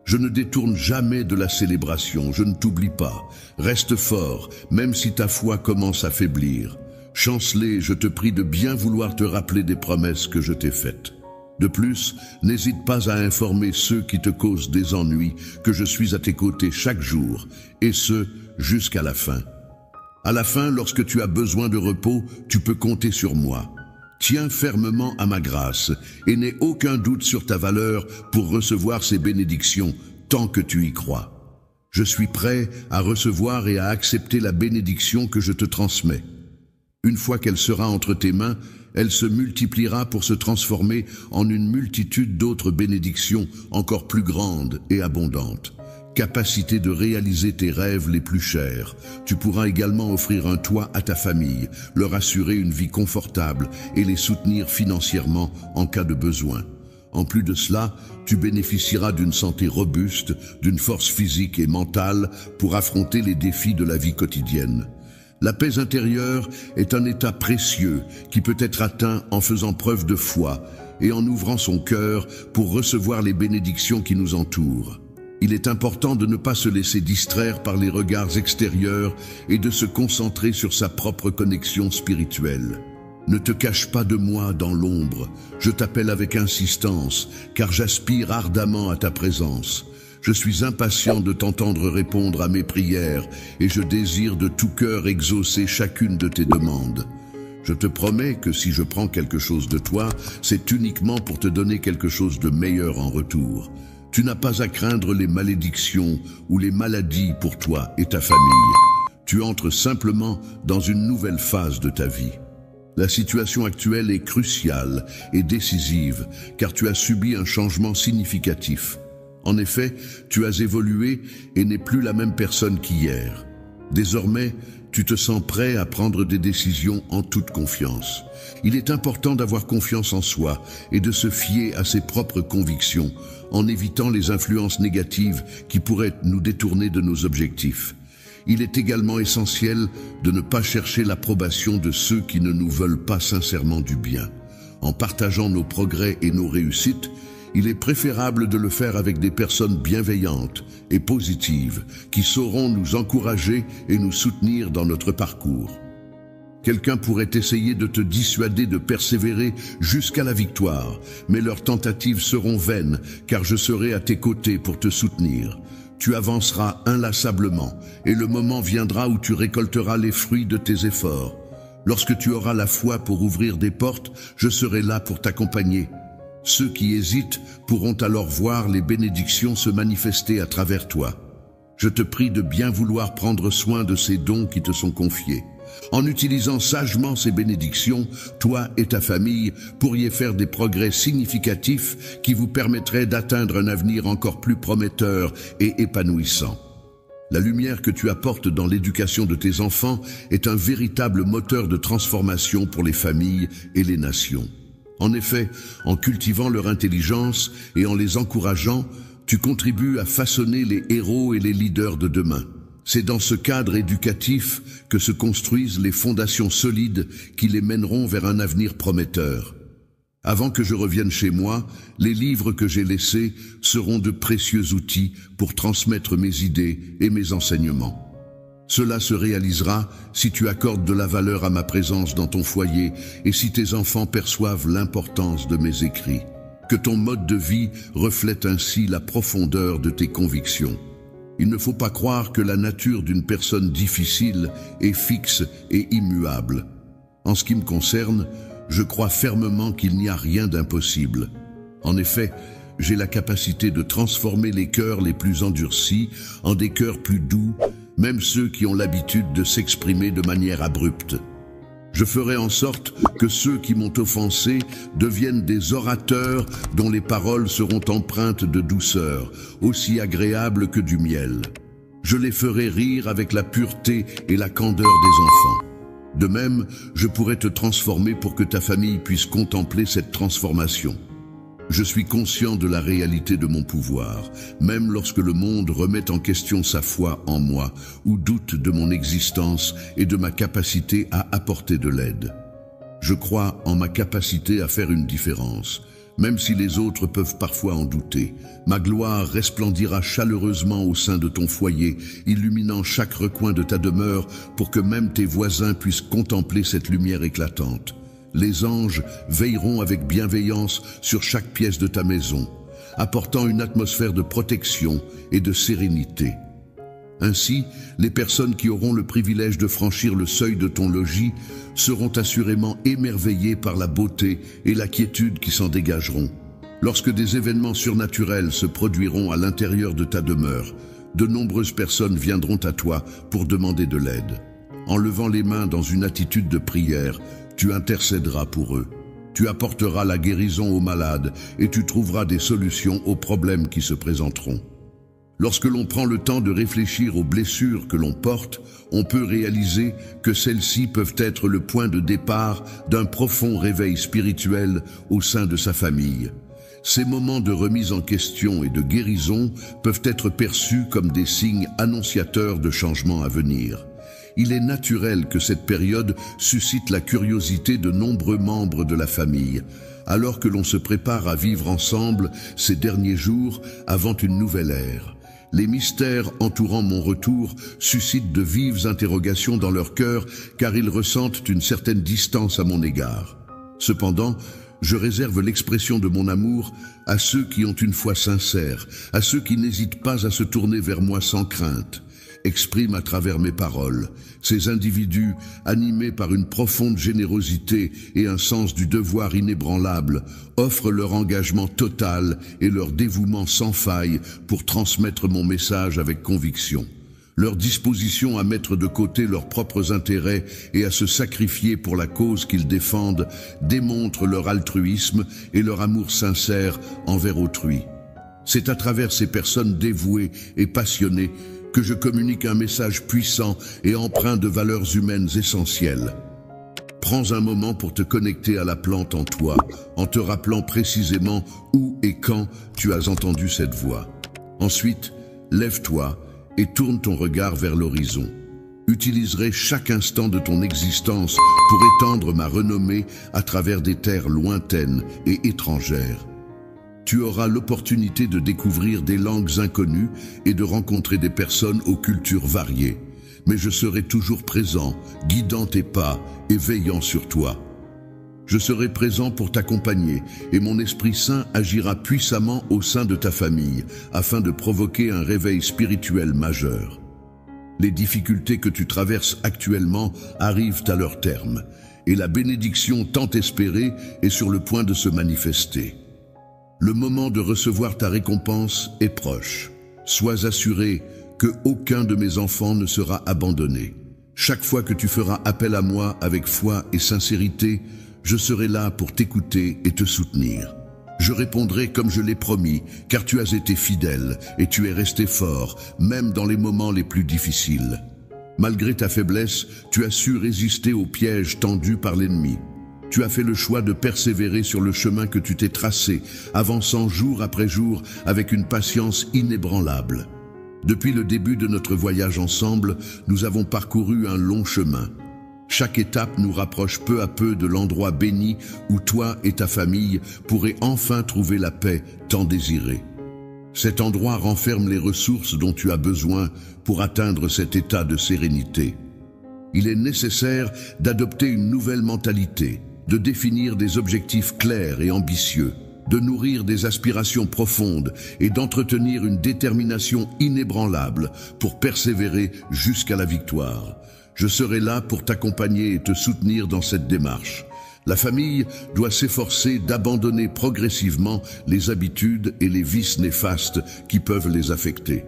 Je ne détourne jamais de la célébration, je ne t'oublie pas. Reste fort, même si ta foi commence à faiblir. Chanceler, je te prie de bien vouloir te rappeler des promesses que je t'ai faites. De plus, n'hésite pas à informer ceux qui te causent des ennuis que je suis à tes côtés chaque jour, et ce, jusqu'à la fin. À la fin, lorsque tu as besoin de repos, tu peux compter sur moi. Tiens fermement à ma grâce et n'aie aucun doute sur ta valeur pour recevoir ces bénédictions tant que tu y crois. Je suis prêt à recevoir et à accepter la bénédiction que je te transmets. Une fois qu'elle sera entre tes mains, elle se multipliera pour se transformer en une multitude d'autres bénédictions encore plus grandes et abondantes. Capacité de réaliser tes rêves les plus chers. Tu pourras également offrir un toit à ta famille, leur assurer une vie confortable et les soutenir financièrement en cas de besoin. En plus de cela, tu bénéficieras d'une santé robuste, d'une force physique et mentale pour affronter les défis de la vie quotidienne. La paix intérieure est un état précieux qui peut être atteint en faisant preuve de foi et en ouvrant son cœur pour recevoir les bénédictions qui nous entourent. Il est important de ne pas se laisser distraire par les regards extérieurs et de se concentrer sur sa propre connexion spirituelle. Ne te cache pas de moi dans l'ombre, je t'appelle avec insistance, car j'aspire ardemment à ta présence. Je suis impatient de t'entendre répondre à mes prières et je désire de tout cœur exaucer chacune de tes demandes. Je te promets que si je prends quelque chose de toi, c'est uniquement pour te donner quelque chose de meilleur en retour. Tu n'as pas à craindre les malédictions ou les maladies pour toi et ta famille. Tu entres simplement dans une nouvelle phase de ta vie. La situation actuelle est cruciale et décisive car tu as subi un changement significatif. En effet, tu as évolué et n'es plus la même personne qu'hier. Désormais, tu te sens prêt à prendre des décisions en toute confiance. Il est important d'avoir confiance en soi et de se fier à ses propres convictions en évitant les influences négatives qui pourraient nous détourner de nos objectifs. Il est également essentiel de ne pas chercher l'approbation de ceux qui ne nous veulent pas sincèrement du bien. En partageant nos progrès et nos réussites, il est préférable de le faire avec des personnes bienveillantes et positives qui sauront nous encourager et nous soutenir dans notre parcours. Quelqu'un pourrait essayer de te dissuader de persévérer jusqu'à la victoire, mais leurs tentatives seront vaines car je serai à tes côtés pour te soutenir. Tu avanceras inlassablement et le moment viendra où tu récolteras les fruits de tes efforts. Lorsque tu auras la foi pour ouvrir des portes, je serai là pour t'accompagner. Ceux qui hésitent pourront alors voir les bénédictions se manifester à travers toi. Je te prie de bien vouloir prendre soin de ces dons qui te sont confiés. En utilisant sagement ces bénédictions, toi et ta famille pourriez faire des progrès significatifs qui vous permettraient d'atteindre un avenir encore plus prometteur et épanouissant. La lumière que tu apportes dans l'éducation de tes enfants est un véritable moteur de transformation pour les familles et les nations. En effet, en cultivant leur intelligence et en les encourageant, tu contribues à façonner les héros et les leaders de demain. C'est dans ce cadre éducatif que se construisent les fondations solides qui les mèneront vers un avenir prometteur. Avant que je revienne chez moi, les livres que j'ai laissés seront de précieux outils pour transmettre mes idées et mes enseignements. Cela se réalisera si tu accordes de la valeur à ma présence dans ton foyer et si tes enfants perçoivent l'importance de mes écrits. Que ton mode de vie reflète ainsi la profondeur de tes convictions. Il ne faut pas croire que la nature d'une personne difficile est fixe et immuable. En ce qui me concerne, je crois fermement qu'il n'y a rien d'impossible. En effet, j'ai la capacité de transformer les cœurs les plus endurcis en des cœurs plus doux, même ceux qui ont l'habitude de s'exprimer de manière abrupte. Je ferai en sorte que ceux qui m'ont offensé deviennent des orateurs dont les paroles seront empreintes de douceur, aussi agréables que du miel. Je les ferai rire avec la pureté et la candeur des enfants. De même, je pourrai te transformer pour que ta famille puisse contempler cette transformation. Je suis conscient de la réalité de mon pouvoir, même lorsque le monde remet en question sa foi en moi ou doute de mon existence et de ma capacité à apporter de l'aide. Je crois en ma capacité à faire une différence, même si les autres peuvent parfois en douter. Ma gloire resplendira chaleureusement au sein de ton foyer, illuminant chaque recoin de ta demeure pour que même tes voisins puissent contempler cette lumière éclatante. Les anges veilleront avec bienveillance sur chaque pièce de ta maison, apportant une atmosphère de protection et de sérénité. Ainsi, les personnes qui auront le privilège de franchir le seuil de ton logis seront assurément émerveillées par la beauté et la quiétude qui s'en dégageront. Lorsque des événements surnaturels se produiront à l'intérieur de ta demeure, de nombreuses personnes viendront à toi pour demander de l'aide. En levant les mains dans une attitude de prière, tu intercéderas pour eux. Tu apporteras la guérison aux malades et tu trouveras des solutions aux problèmes qui se présenteront. Lorsque l'on prend le temps de réfléchir aux blessures que l'on porte, on peut réaliser que celles-ci peuvent être le point de départ d'un profond réveil spirituel au sein de sa famille. Ces moments de remise en question et de guérison peuvent être perçus comme des signes annonciateurs de changements à venir. Il est naturel que cette période suscite la curiosité de nombreux membres de la famille, alors que l'on se prépare à vivre ensemble ces derniers jours avant une nouvelle ère. Les mystères entourant mon retour suscitent de vives interrogations dans leur cœur car ils ressentent une certaine distance à mon égard. Cependant, je réserve l'expression de mon amour à ceux qui ont une foi sincère, à ceux qui n'hésitent pas à se tourner vers moi sans crainte. Exprime à travers mes paroles. Ces individus, animés par une profonde générosité et un sens du devoir inébranlable, offrent leur engagement total et leur dévouement sans faille pour transmettre mon message avec conviction. Leur disposition à mettre de côté leurs propres intérêts et à se sacrifier pour la cause qu'ils défendent démontre leur altruisme et leur amour sincère envers autrui. C'est à travers ces personnes dévouées et passionnées que je communique un message puissant et empreint de valeurs humaines essentielles. Prends un moment pour te connecter à la plante en toi, en te rappelant précisément où et quand tu as entendu cette voix. Ensuite, lève-toi et tourne ton regard vers l'horizon. Utiliserai chaque instant de ton existence pour étendre ma renommée à travers des terres lointaines et étrangères. Tu auras l'opportunité de découvrir des langues inconnues et de rencontrer des personnes aux cultures variées. Mais je serai toujours présent, guidant tes pas et veillant sur toi. Je serai présent pour t'accompagner et mon Esprit Saint agira puissamment au sein de ta famille afin de provoquer un réveil spirituel majeur. Les difficultés que tu traverses actuellement arrivent à leur terme et la bénédiction tant espérée est sur le point de se manifester. Le moment de recevoir ta récompense est proche. Sois assuré que aucun de mes enfants ne sera abandonné. Chaque fois que tu feras appel à moi avec foi et sincérité, je serai là pour t'écouter et te soutenir. Je répondrai comme je l'ai promis, car tu as été fidèle et tu es resté fort, même dans les moments les plus difficiles. Malgré ta faiblesse, tu as su résister aux pièges tendus par l'ennemi. Tu as fait le choix de persévérer sur le chemin que tu t'es tracé, avançant jour après jour avec une patience inébranlable. Depuis le début de notre voyage ensemble, nous avons parcouru un long chemin. Chaque étape nous rapproche peu à peu de l'endroit béni où toi et ta famille pourrez enfin trouver la paix tant désirée. Cet endroit renferme les ressources dont tu as besoin pour atteindre cet état de sérénité. Il est nécessaire d'adopter une nouvelle mentalité, de définir des objectifs clairs et ambitieux, de nourrir des aspirations profondes et d'entretenir une détermination inébranlable pour persévérer jusqu'à la victoire. Je serai là pour t'accompagner et te soutenir dans cette démarche. La famille doit s'efforcer d'abandonner progressivement les habitudes et les vices néfastes qui peuvent les affecter.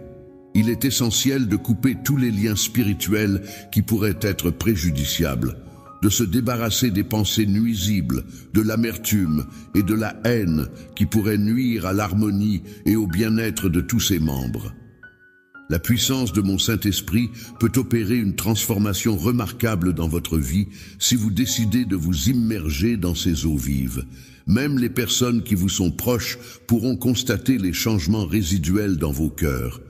Il est essentiel de couper tous les liens spirituels qui pourraient être préjudiciables, de se débarrasser des pensées nuisibles, de l'amertume et de la haine qui pourraient nuire à l'harmonie et au bien-être de tous ses membres. La puissance de mon Saint-Esprit peut opérer une transformation remarquable dans votre vie si vous décidez de vous immerger dans ces eaux vives. Même les personnes qui vous sont proches pourront constater les changements résiduels dans vos cœurs.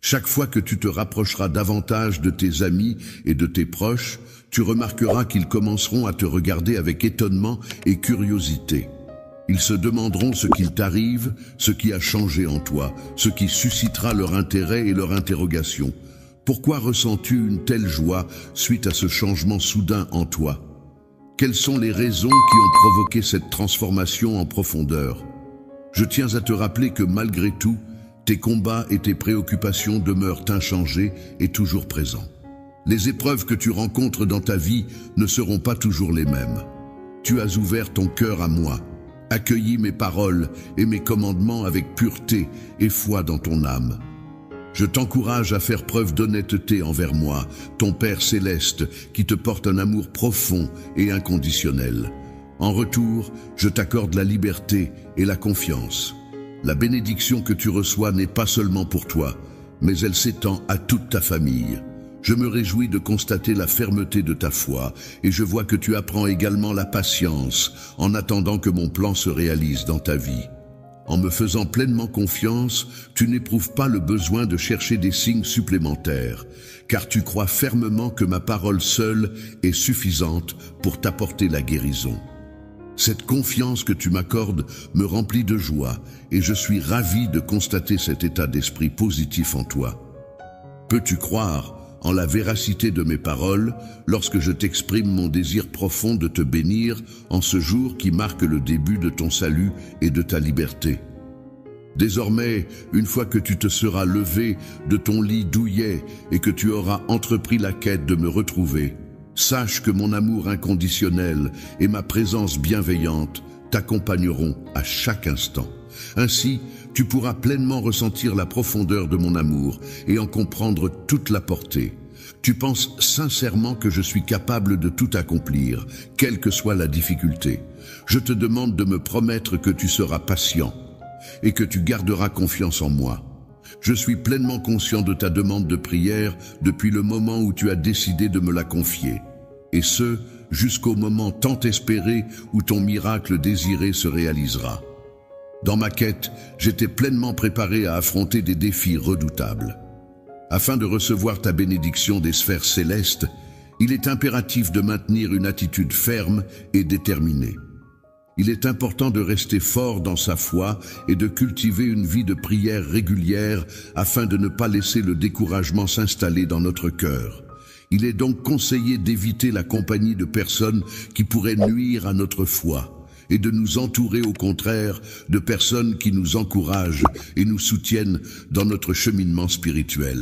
Chaque fois que tu te rapprocheras davantage de tes amis et de tes proches, tu remarqueras qu'ils commenceront à te regarder avec étonnement et curiosité. Ils se demanderont ce qu'il t'arrive, ce qui a changé en toi, ce qui suscitera leur intérêt et leur interrogation. Pourquoi ressens-tu une telle joie suite à ce changement soudain en toi? Quelles sont les raisons qui ont provoqué cette transformation en profondeur? Je tiens à te rappeler que malgré tout, tes combats et tes préoccupations demeurent inchangés et toujours présents. Les épreuves que tu rencontres dans ta vie ne seront pas toujours les mêmes. Tu as ouvert ton cœur à moi, accueilli mes paroles et mes commandements avec pureté et foi dans ton âme. Je t'encourage à faire preuve d'honnêteté envers moi, ton Père céleste, qui te porte un amour profond et inconditionnel. En retour, je t'accorde la liberté et la confiance. La bénédiction que tu reçois n'est pas seulement pour toi, mais elle s'étend à toute ta famille. Je me réjouis de constater la fermeté de ta foi et je vois que tu apprends également la patience en attendant que mon plan se réalise dans ta vie. En me faisant pleinement confiance, tu n'éprouves pas le besoin de chercher des signes supplémentaires, car tu crois fermement que ma parole seule est suffisante pour t'apporter la guérison. Cette confiance que tu m'accordes me remplit de joie et je suis ravi de constater cet état d'esprit positif en toi. Peux-tu croire en la véracité de mes paroles lorsque je t'exprime mon désir profond de te bénir en ce jour qui marque le début de ton salut et de ta liberté? Désormais, une fois que tu te seras levé de ton lit douillet et que tu auras entrepris la quête de me retrouver, sache que mon amour inconditionnel et ma présence bienveillante t'accompagneront à chaque instant. Ainsi, tu pourras pleinement ressentir la profondeur de mon amour et en comprendre toute la portée. Tu penses sincèrement que je suis capable de tout accomplir, quelle que soit la difficulté. Je te demande de me promettre que tu seras patient et que tu garderas confiance en moi. Je suis pleinement conscient de ta demande de prière depuis le moment où tu as décidé de me la confier. Et ce, jusqu'au moment tant espéré où ton miracle désiré se réalisera. Dans ma quête, j'étais pleinement préparé à affronter des défis redoutables. Afin de recevoir ta bénédiction des sphères célestes, il est impératif de maintenir une attitude ferme et déterminée. Il est important de rester fort dans sa foi et de cultiver une vie de prière régulière afin de ne pas laisser le découragement s'installer dans notre cœur. Il est donc conseillé d'éviter la compagnie de personnes qui pourraient nuire à notre foi et de nous entourer au contraire de personnes qui nous encouragent et nous soutiennent dans notre cheminement spirituel.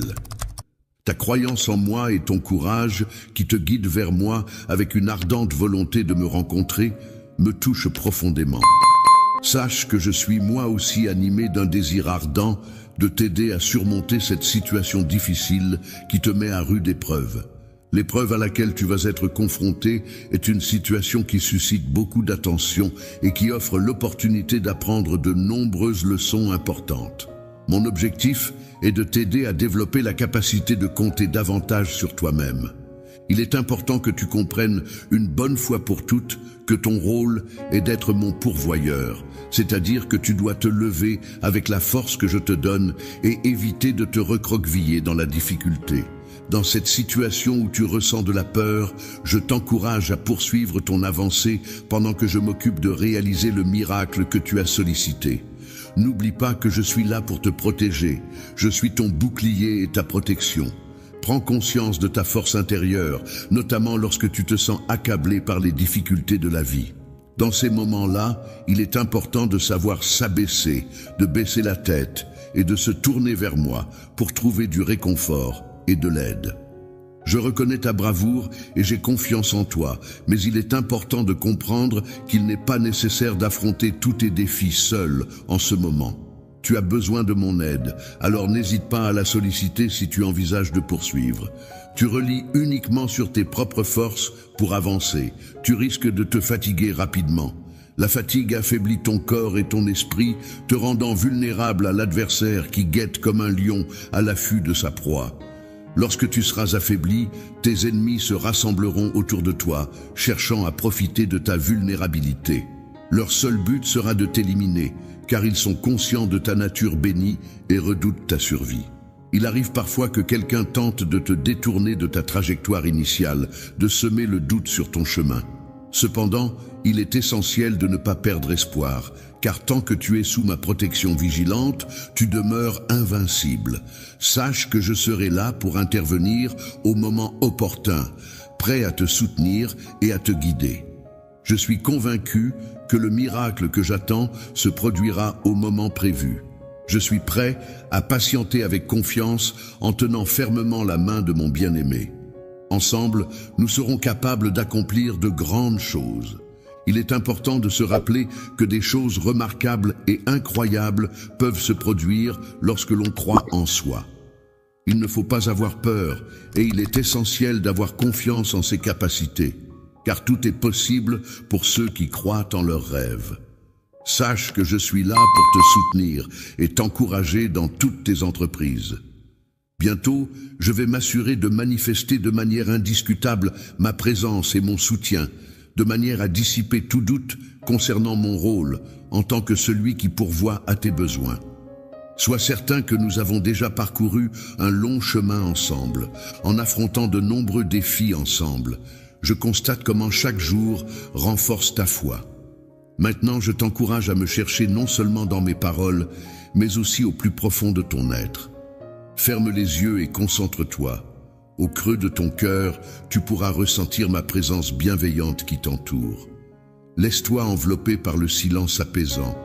Ta croyance en moi et ton courage qui te guident vers moi avec une ardente volonté de me rencontrer me touchent profondément. Sache que je suis moi aussi animé d'un désir ardent de t'aider à surmonter cette situation difficile qui te met à rude épreuve. L'épreuve à laquelle tu vas être confronté est une situation qui suscite beaucoup d'attention et qui offre l'opportunité d'apprendre de nombreuses leçons importantes. Mon objectif est de t'aider à développer la capacité de compter davantage sur toi-même. Il est important que tu comprennes une bonne fois pour toutes que ton rôle est d'être mon pourvoyeur, c'est-à-dire que tu dois te lever avec la force que je te donne et éviter de te recroqueviller dans la difficulté. Dans cette situation où tu ressens de la peur, je t'encourage à poursuivre ton avancée pendant que je m'occupe de réaliser le miracle que tu as sollicité. N'oublie pas que je suis là pour te protéger. Je suis ton bouclier et ta protection. Prends conscience de ta force intérieure, notamment lorsque tu te sens accablé par les difficultés de la vie. Dans ces moments-là, il est important de savoir s'abaisser, de baisser la tête et de se tourner vers moi pour trouver du réconfort et de l'aide. Je reconnais ta bravoure et j'ai confiance en toi, mais il est important de comprendre qu'il n'est pas nécessaire d'affronter tous tes défis seul en ce moment. Tu as besoin de mon aide, alors n'hésite pas à la solliciter si tu envisages de poursuivre. Tu relis uniquement sur tes propres forces pour avancer. Tu risques de te fatiguer rapidement. La fatigue affaiblit ton corps et ton esprit, te rendant vulnérable à l'adversaire qui guette comme un lion à l'affût de sa proie. Lorsque tu seras affaibli, tes ennemis se rassembleront autour de toi, cherchant à profiter de ta vulnérabilité. Leur seul but sera de t'éliminer, car ils sont conscients de ta nature bénie et redoutent ta survie. Il arrive parfois que quelqu'un tente de te détourner de ta trajectoire initiale, de semer le doute sur ton chemin. Cependant, il est essentiel de ne pas perdre espoir, car tant que tu es sous ma protection vigilante, tu demeures invincible. Sache que je serai là pour intervenir au moment opportun, prêt à te soutenir et à te guider. Je suis convaincu que le miracle que j'attends se produira au moment prévu. Je suis prêt à patienter avec confiance en tenant fermement la main de mon bien-aimé. Ensemble, nous serons capables d'accomplir de grandes choses. Il est important de se rappeler que des choses remarquables et incroyables peuvent se produire lorsque l'on croit en soi. Il ne faut pas avoir peur et il est essentiel d'avoir confiance en ses capacités, car tout est possible pour ceux qui croient en leurs rêves. Sache que je suis là pour te soutenir et t'encourager dans toutes tes entreprises. Bientôt, je vais m'assurer de manifester de manière indiscutable ma présence et mon soutien, de manière à dissiper tout doute concernant mon rôle en tant que celui qui pourvoit à tes besoins. Sois certain que nous avons déjà parcouru un long chemin ensemble, en affrontant de nombreux défis ensemble. Je constate comment chaque jour renforce ta foi. Maintenant, je t'encourage à me chercher non seulement dans mes paroles, mais aussi au plus profond de ton être. Ferme les yeux et concentre-toi. Au creux de ton cœur, tu pourras ressentir ma présence bienveillante qui t'entoure. Laisse-toi envelopper par le silence apaisant.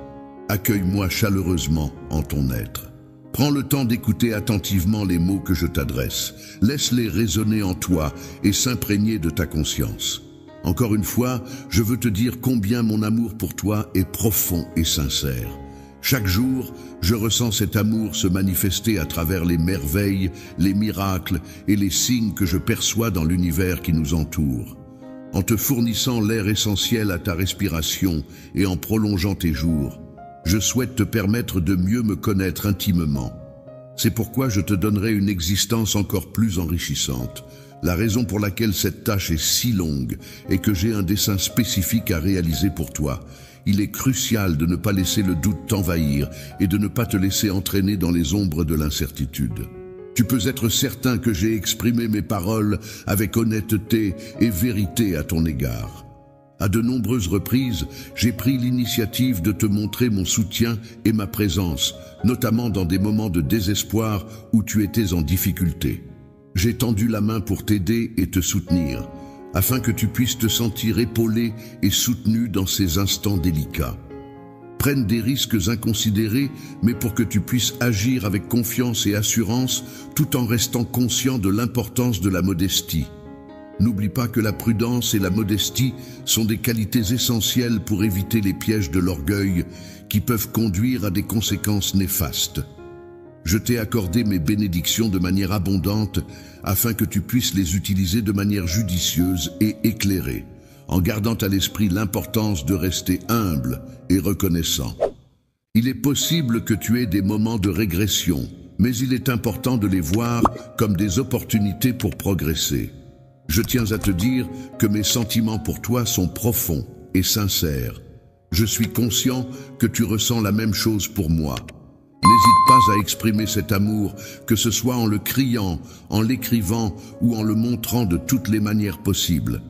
Accueille-moi chaleureusement en ton être. Prends le temps d'écouter attentivement les mots que je t'adresse. Laisse-les résonner en toi et s'imprégner de ta conscience. Encore une fois, je veux te dire combien mon amour pour toi est profond et sincère. Chaque jour, je ressens cet amour se manifester à travers les merveilles, les miracles et les signes que je perçois dans l'univers qui nous entoure. En te fournissant l'air essentiel à ta respiration et en prolongeant tes jours, je souhaite te permettre de mieux me connaître intimement. C'est pourquoi je te donnerai une existence encore plus enrichissante. La raison pour laquelle cette tâche est si longue est que j'ai un dessein spécifique à réaliser pour toi. Il est crucial de ne pas laisser le doute t'envahir et de ne pas te laisser entraîner dans les ombres de l'incertitude. Tu peux être certain que j'ai exprimé mes paroles avec honnêteté et vérité à ton égard. À de nombreuses reprises, j'ai pris l'initiative de te montrer mon soutien et ma présence, notamment dans des moments de désespoir où tu étais en difficulté. J'ai tendu la main pour t'aider et te soutenir, afin que tu puisses te sentir épaulé et soutenu dans ces instants délicats. Prenne des risques inconsidérés, mais pour que tu puisses agir avec confiance et assurance, tout en restant conscient de l'importance de la modestie. N'oublie pas que la prudence et la modestie sont des qualités essentielles pour éviter les pièges de l'orgueil qui peuvent conduire à des conséquences néfastes. Je t'ai accordé mes bénédictions de manière abondante afin que tu puisses les utiliser de manière judicieuse et éclairée, en gardant à l'esprit l'importance de rester humble et reconnaissant. Il est possible que tu aies des moments de régression, mais il est important de les voir comme des opportunités pour progresser. Je tiens à te dire que mes sentiments pour toi sont profonds et sincères. Je suis conscient que tu ressens la même chose pour moi. N'hésite pas à exprimer cet amour, que ce soit en le criant, en l'écrivant ou en le montrant de toutes les manières possibles.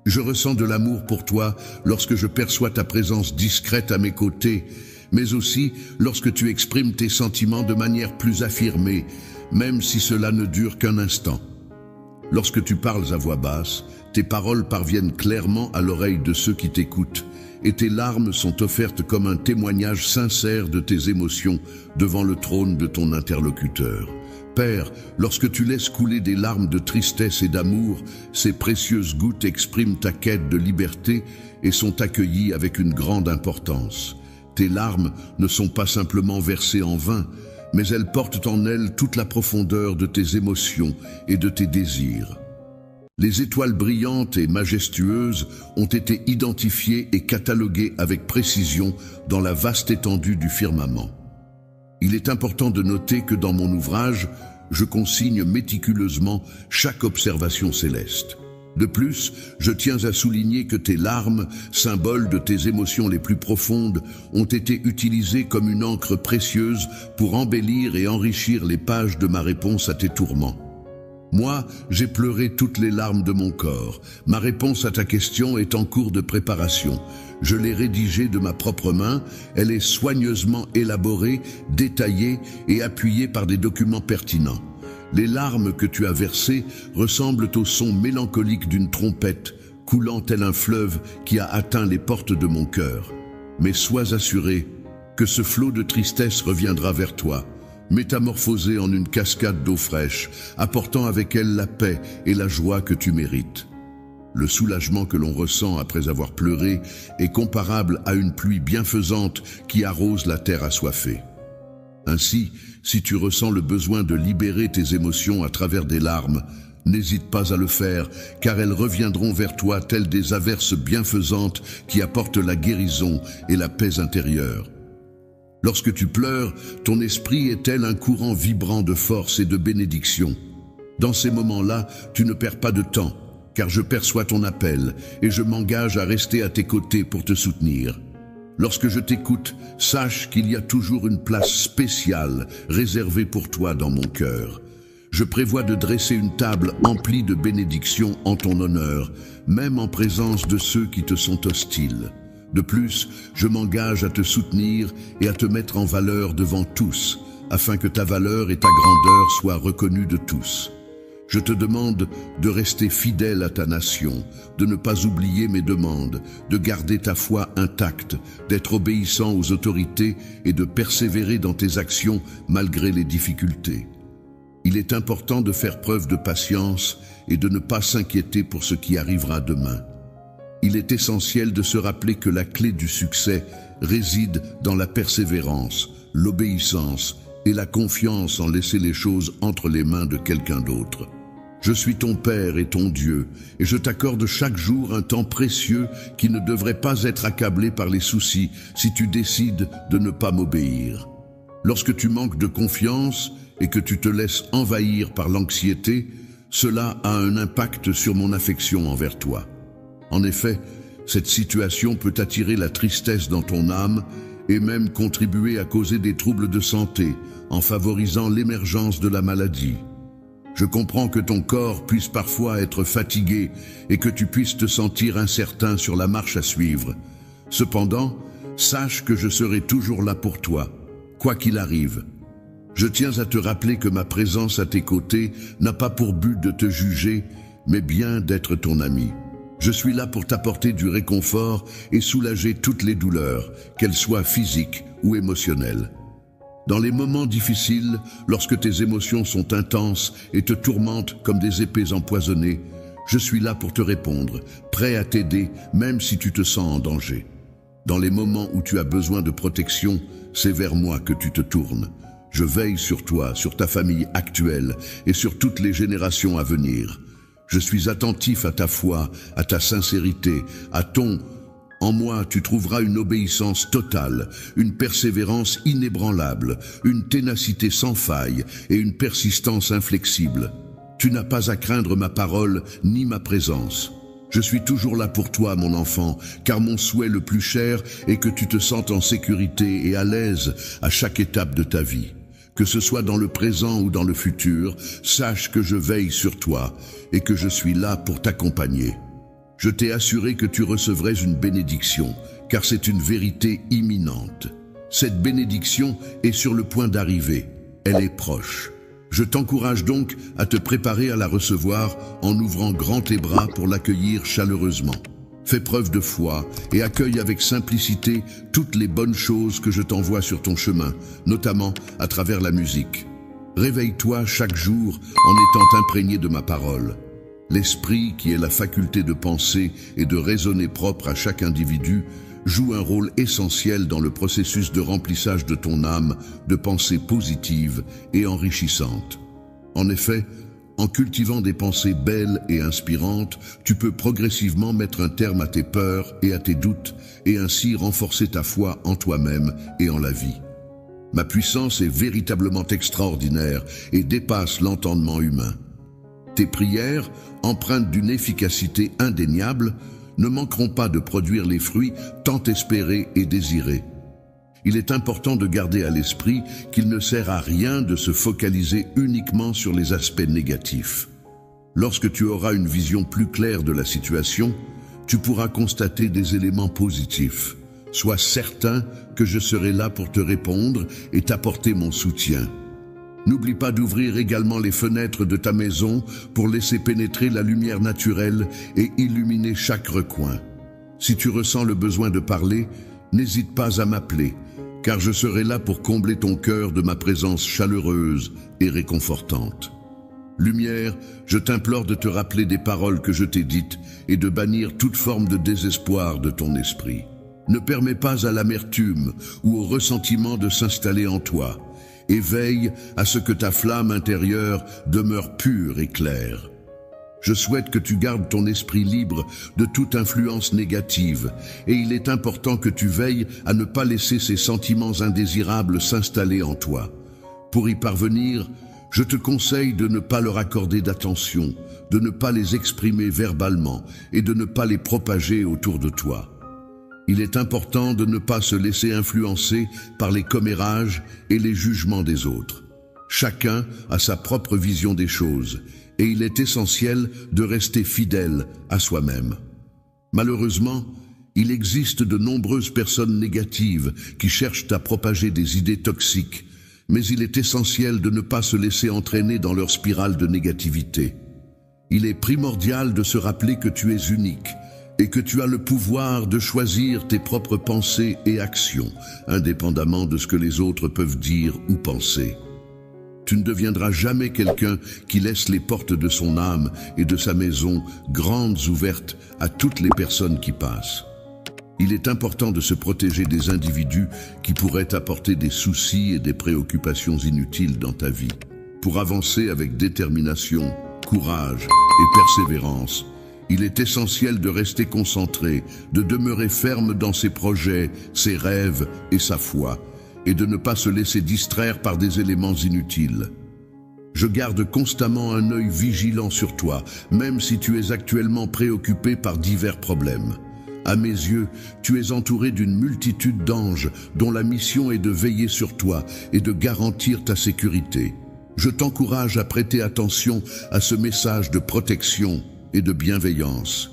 Je ressens de l'amour pour toi lorsque je perçois ta présence discrète à mes côtés, mais aussi lorsque tu exprimes tes sentiments de manière plus affirmée, même si cela ne dure qu'un instant. Lorsque tu parles à voix basse, tes paroles parviennent clairement à l'oreille de ceux qui t'écoutent, et tes larmes sont offertes comme un témoignage sincère de tes émotions devant le trône de ton interlocuteur. Père, lorsque tu laisses couler des larmes de tristesse et d'amour, ces précieuses gouttes expriment ta quête de liberté et sont accueillies avec une grande importance. Tes larmes ne sont pas simplement versées en vain, mais elles portent en elles toute la profondeur de tes émotions et de tes désirs. Les étoiles brillantes et majestueuses ont été identifiées et cataloguées avec précision dans la vaste étendue du firmament. Il est important de noter que dans mon ouvrage, je consigne méticuleusement chaque observation céleste. De plus, je tiens à souligner que tes larmes, symbole de tes émotions les plus profondes, ont été utilisées comme une encre précieuse pour embellir et enrichir les pages de ma réponse à tes tourments. Moi, j'ai pleuré toutes les larmes de mon corps. Ma réponse à ta question est en cours de préparation. Je l'ai rédigée de ma propre main. Elle est soigneusement élaborée, détaillée et appuyée par des documents pertinents. Les larmes que tu as versées ressemblent au son mélancolique d'une trompette, coulant tel un fleuve qui a atteint les portes de mon cœur. Mais sois assuré que ce flot de tristesse reviendra vers toi, métamorphosé en une cascade d'eau fraîche, apportant avec elle la paix et la joie que tu mérites. Le soulagement que l'on ressent après avoir pleuré est comparable à une pluie bienfaisante qui arrose la terre assoiffée. Ainsi, si tu ressens le besoin de libérer tes émotions à travers des larmes, n'hésite pas à le faire, car elles reviendront vers toi telles des averses bienfaisantes qui apportent la guérison et la paix intérieure. Lorsque tu pleures, ton esprit est tel un courant vibrant de force et de bénédiction. Dans ces moments-là, tu ne perds pas de temps, car je perçois ton appel et je m'engage à rester à tes côtés pour te soutenir. Lorsque je t'écoute, sache qu'il y a toujours une place spéciale réservée pour toi dans mon cœur. Je prévois de dresser une table emplie de bénédictions en ton honneur, même en présence de ceux qui te sont hostiles. De plus, je m'engage à te soutenir et à te mettre en valeur devant tous, afin que ta valeur et ta grandeur soient reconnues de tous. Je te demande de rester fidèle à ta nation, de ne pas oublier mes demandes, de garder ta foi intacte, d'être obéissant aux autorités et de persévérer dans tes actions malgré les difficultés. Il est important de faire preuve de patience et de ne pas s'inquiéter pour ce qui arrivera demain. Il est essentiel de se rappeler que la clé du succès réside dans la persévérance, l'obéissance et la confiance en laisser les choses entre les mains de quelqu'un d'autre. Je suis ton Père et ton Dieu, et je t'accorde chaque jour un temps précieux qui ne devrait pas être accablé par les soucis si tu décides de ne pas m'obéir. Lorsque tu manques de confiance et que tu te laisses envahir par l'anxiété, cela a un impact sur mon affection envers toi. En effet, cette situation peut attirer la tristesse dans ton âme et même contribuer à causer des troubles de santé en favorisant l'émergence de la maladie. Je comprends que ton corps puisse parfois être fatigué et que tu puisses te sentir incertain sur la marche à suivre. Cependant, sache que je serai toujours là pour toi, quoi qu'il arrive. Je tiens à te rappeler que ma présence à tes côtés n'a pas pour but de te juger, mais bien d'être ton ami. Je suis là pour t'apporter du réconfort et soulager toutes les douleurs, qu'elles soient physiques ou émotionnelles. Dans les moments difficiles, lorsque tes émotions sont intenses et te tourmentent comme des épées empoisonnées, je suis là pour te répondre, prêt à t'aider même si tu te sens en danger. Dans les moments où tu as besoin de protection, c'est vers moi que tu te tournes. Je veille sur toi, sur ta famille actuelle et sur toutes les générations à venir. Je suis attentif à ta foi, à ta sincérité, à ton... En moi, tu trouveras une obéissance totale, une persévérance inébranlable, une ténacité sans faille et une persistance inflexible. Tu n'as pas à craindre ma parole ni ma présence. Je suis toujours là pour toi, mon enfant, car mon souhait le plus cher est que tu te sentes en sécurité et à l'aise à chaque étape de ta vie. Que ce soit dans le présent ou dans le futur, sache que je veille sur toi et que je suis là pour t'accompagner. Je t'ai assuré que tu recevrais une bénédiction, car c'est une vérité imminente. Cette bénédiction est sur le point d'arriver, elle est proche. Je t'encourage donc à te préparer à la recevoir en ouvrant grand tes bras pour l'accueillir chaleureusement. Fais preuve de foi et accueille avec simplicité toutes les bonnes choses que je t'envoie sur ton chemin, notamment à travers la musique. Réveille-toi chaque jour en étant imprégné de ma parole. L'esprit, qui est la faculté de penser et de raisonner propre à chaque individu, joue un rôle essentiel dans le processus de remplissage de ton âme de pensées positives et enrichissantes. En effet, en cultivant des pensées belles et inspirantes, tu peux progressivement mettre un terme à tes peurs et à tes doutes et ainsi renforcer ta foi en toi-même et en la vie. Ma puissance est véritablement extraordinaire et dépasse l'entendement humain. Tes prières, empreintes d'une efficacité indéniable, ne manqueront pas de produire les fruits tant espérés et désirés. Il est important de garder à l'esprit qu'il ne sert à rien de se focaliser uniquement sur les aspects négatifs. Lorsque tu auras une vision plus claire de la situation, tu pourras constater des éléments positifs. Sois certain que je serai là pour te répondre et t'apporter mon soutien. N'oublie pas d'ouvrir également les fenêtres de ta maison pour laisser pénétrer la lumière naturelle et illuminer chaque recoin. Si tu ressens le besoin de parler, n'hésite pas à m'appeler, car je serai là pour combler ton cœur de ma présence chaleureuse et réconfortante. Lumière, je t'implore de te rappeler des paroles que je t'ai dites et de bannir toute forme de désespoir de ton esprit. Ne permets pas à l'amertume ou au ressentiment de s'installer en toi, et veille à ce que ta flamme intérieure demeure pure et claire. Je souhaite que tu gardes ton esprit libre de toute influence négative, et il est important que tu veilles à ne pas laisser ces sentiments indésirables s'installer en toi. Pour y parvenir, je te conseille de ne pas leur accorder d'attention, de ne pas les exprimer verbalement et de ne pas les propager autour de toi. Il est important de ne pas se laisser influencer par les commérages et les jugements des autres. Chacun a sa propre vision des choses, et il est essentiel de rester fidèle à soi-même. Malheureusement, il existe de nombreuses personnes négatives qui cherchent à propager des idées toxiques, mais il est essentiel de ne pas se laisser entraîner dans leur spirale de négativité. Il est primordial de se rappeler que tu es unique et que tu as le pouvoir de choisir tes propres pensées et actions, indépendamment de ce que les autres peuvent dire ou penser. Tu ne deviendras jamais quelqu'un qui laisse les portes de son âme et de sa maison grandes ouvertes à toutes les personnes qui passent. Il est important de se protéger des individus qui pourraient apporter des soucis et des préoccupations inutiles dans ta vie. Pour avancer avec détermination, courage et persévérance, il est essentiel de rester concentré, de demeurer ferme dans ses projets, ses rêves et sa foi, et de ne pas se laisser distraire par des éléments inutiles. Je garde constamment un œil vigilant sur toi, même si tu es actuellement préoccupé par divers problèmes. À mes yeux, tu es entouré d'une multitude d'anges dont la mission est de veiller sur toi et de garantir ta sécurité. Je t'encourage à prêter attention à ce message de protection et de bienveillance.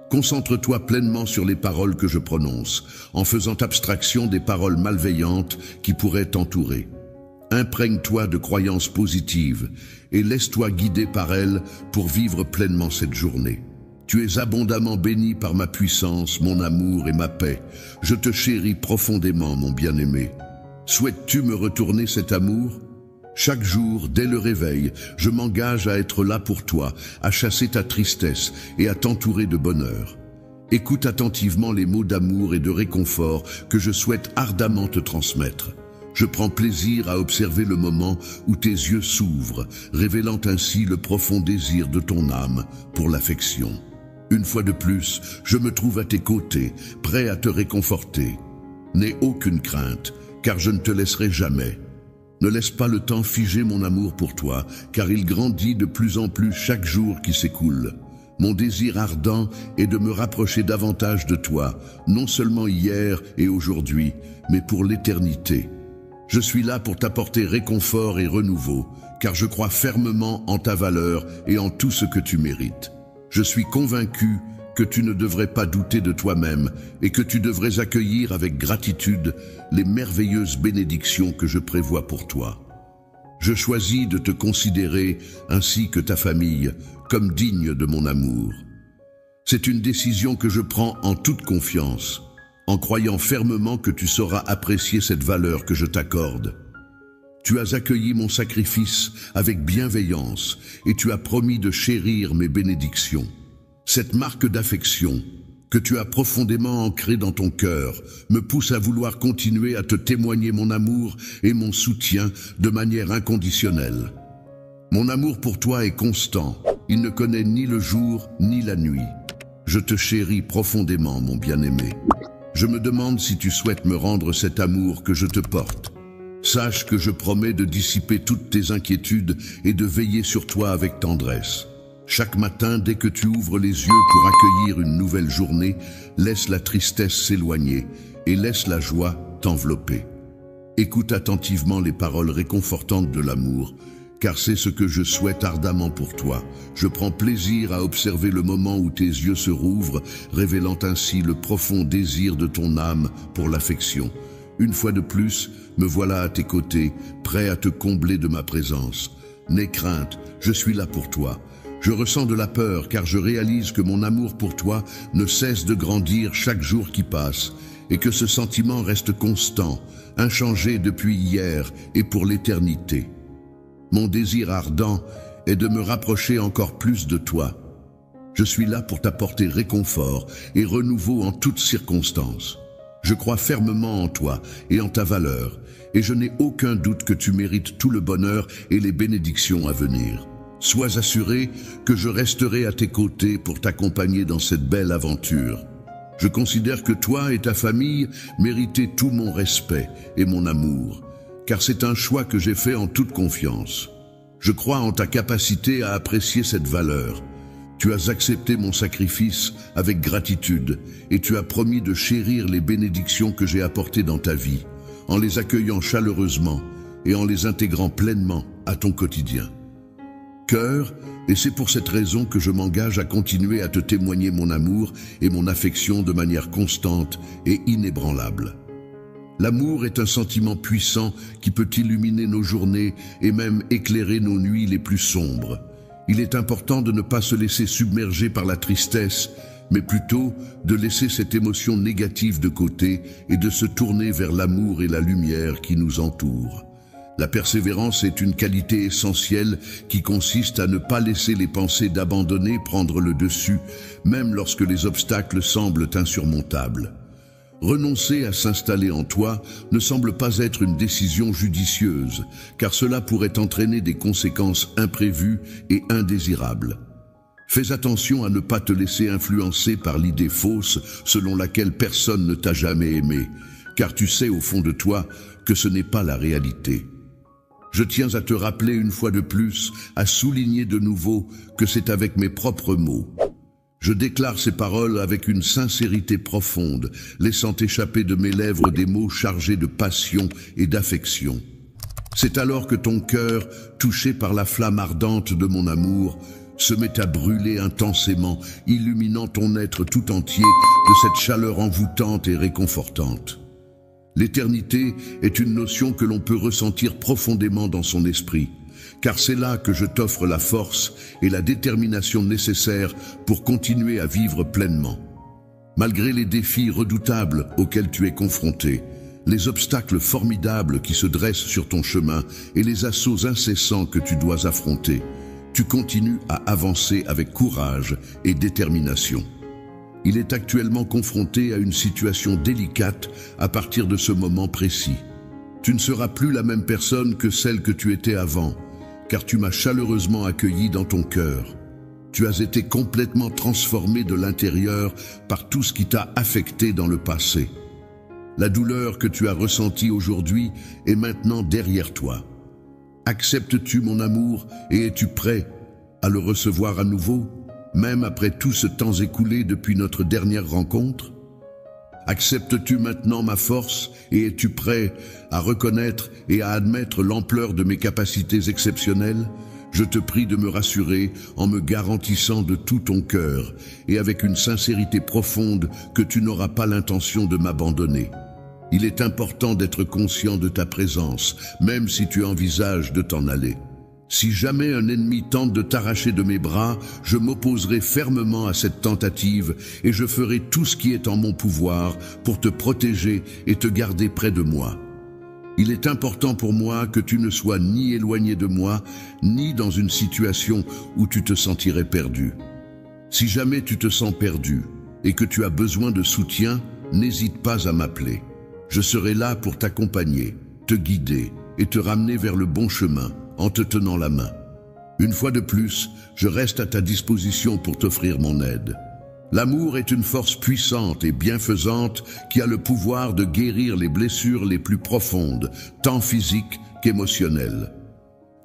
Concentre-toi pleinement sur les paroles que je prononce, en faisant abstraction des paroles malveillantes qui pourraient t'entourer. Imprègne-toi de croyances positives et laisse-toi guider par elles pour vivre pleinement cette journée. Tu es abondamment béni par ma puissance, mon amour et ma paix. Je te chéris profondément, mon bien-aimé. Souhaites-tu me retourner cet amour ? Chaque jour, dès le réveil, je m'engage à être là pour toi, à chasser ta tristesse et à t'entourer de bonheur. Écoute attentivement les mots d'amour et de réconfort que je souhaite ardemment te transmettre. Je prends plaisir à observer le moment où tes yeux s'ouvrent, révélant ainsi le profond désir de ton âme pour l'affection. Une fois de plus, je me trouve à tes côtés, prêt à te réconforter. N'aie aucune crainte, car je ne te laisserai jamais. Ne laisse pas le temps figer mon amour pour toi, car il grandit de plus en plus chaque jour qui s'écoule. Mon désir ardent est de me rapprocher davantage de toi, non seulement hier et aujourd'hui, mais pour l'éternité. Je suis là pour t'apporter réconfort et renouveau, car je crois fermement en ta valeur et en tout ce que tu mérites. Je suis convaincu que tu ne devrais pas douter de toi-même et que tu devrais accueillir avec gratitude les merveilleuses bénédictions que je prévois pour toi. Je choisis de te considérer, ainsi que ta famille, comme digne de mon amour. C'est une décision que je prends en toute confiance, en croyant fermement que tu sauras apprécier cette valeur que je t'accorde. Tu as accueilli mon sacrifice avec bienveillance et tu as promis de chérir mes bénédictions. Cette marque d'affection que tu as profondément ancrée dans ton cœur me pousse à vouloir continuer à te témoigner mon amour et mon soutien de manière inconditionnelle. Mon amour pour toi est constant, il ne connaît ni le jour ni la nuit. Je te chéris profondément, mon bien-aimé. Je me demande si tu souhaites me rendre cet amour que je te porte. Sache que je promets de dissiper toutes tes inquiétudes et de veiller sur toi avec tendresse. Chaque matin, dès que tu ouvres les yeux pour accueillir une nouvelle journée, laisse la tristesse s'éloigner et laisse la joie t'envelopper. Écoute attentivement les paroles réconfortantes de l'amour, car c'est ce que je souhaite ardemment pour toi. Je prends plaisir à observer le moment où tes yeux se rouvrent, révélant ainsi le profond désir de ton âme pour l'affection. Une fois de plus, me voilà à tes côtés, prêt à te combler de ma présence. N'aie crainte, je suis là pour toi. Je ressens de la peur car je réalise que mon amour pour toi ne cesse de grandir chaque jour qui passe et que ce sentiment reste constant, inchangé depuis hier et pour l'éternité. Mon désir ardent est de me rapprocher encore plus de toi. Je suis là pour t'apporter réconfort et renouveau en toutes circonstances. Je crois fermement en toi et en ta valeur, et je n'ai aucun doute que tu mérites tout le bonheur et les bénédictions à venir. Sois assuré que je resterai à tes côtés pour t'accompagner dans cette belle aventure. Je considère que toi et ta famille méritez tout mon respect et mon amour, car c'est un choix que j'ai fait en toute confiance. Je crois en ta capacité à apprécier cette valeur. Tu as accepté mon sacrifice avec gratitude et tu as promis de chérir les bénédictions que j'ai apportées dans ta vie, en les accueillant chaleureusement et en les intégrant pleinement à ton quotidien. Cœur, et c'est pour cette raison que je m'engage à continuer à te témoigner mon amour et mon affection de manière constante et inébranlable. L'amour est un sentiment puissant qui peut illuminer nos journées et même éclairer nos nuits les plus sombres. Il est important de ne pas se laisser submerger par la tristesse, mais plutôt de laisser cette émotion négative de côté et de se tourner vers l'amour et la lumière qui nous entourent. La persévérance est une qualité essentielle qui consiste à ne pas laisser les pensées d'abandonner prendre le dessus, même lorsque les obstacles semblent insurmontables. Renoncer à s'installer en toi ne semble pas être une décision judicieuse, car cela pourrait entraîner des conséquences imprévues et indésirables. Fais attention à ne pas te laisser influencer par l'idée fausse selon laquelle personne ne t'a jamais aimé, car tu sais au fond de toi que ce n'est pas la réalité. Je tiens à te rappeler une fois de plus, à souligner de nouveau que c'est avec mes propres mots. Je déclare ces paroles avec une sincérité profonde, laissant échapper de mes lèvres des mots chargés de passion et d'affection. C'est alors que ton cœur, touché par la flamme ardente de mon amour, se met à brûler intensément, illuminant ton être tout entier de cette chaleur envoûtante et réconfortante. L'éternité est une notion que l'on peut ressentir profondément dans son esprit, car c'est là que je t'offre la force et la détermination nécessaires pour continuer à vivre pleinement. Malgré les défis redoutables auxquels tu es confronté, les obstacles formidables qui se dressent sur ton chemin et les assauts incessants que tu dois affronter, tu continues à avancer avec courage et détermination. Il est actuellement confronté à une situation délicate à partir de ce moment précis. Tu ne seras plus la même personne que celle que tu étais avant, car tu m'as chaleureusement accueilli dans ton cœur. Tu as été complètement transformé de l'intérieur par tout ce qui t'a affecté dans le passé. La douleur que tu as ressentie aujourd'hui est maintenant derrière toi. Acceptes-tu mon amour et es-tu prêt à le recevoir à nouveau, même après tout ce temps écoulé depuis notre dernière rencontre? Acceptes-tu maintenant ma force et es-tu prêt à reconnaître et à admettre l'ampleur de mes capacités exceptionnelles? Je te prie de me rassurer en me garantissant de tout ton cœur et avec une sincérité profonde que tu n'auras pas l'intention de m'abandonner. Il est important d'être conscient de ta présence, même si tu envisages de t'en aller. Si jamais un ennemi tente de t'arracher de mes bras, je m'opposerai fermement à cette tentative et je ferai tout ce qui est en mon pouvoir pour te protéger et te garder près de moi. Il est important pour moi que tu ne sois ni éloigné de moi, ni dans une situation où tu te sentirais perdu. Si jamais tu te sens perdu et que tu as besoin de soutien, n'hésite pas à m'appeler. Je serai là pour t'accompagner, te guider et te ramener vers le bon chemin en te tenant la main. Une fois de plus, je reste à ta disposition pour t'offrir mon aide. L'amour est une force puissante et bienfaisante qui a le pouvoir de guérir les blessures les plus profondes, tant physiques qu'émotionnelles.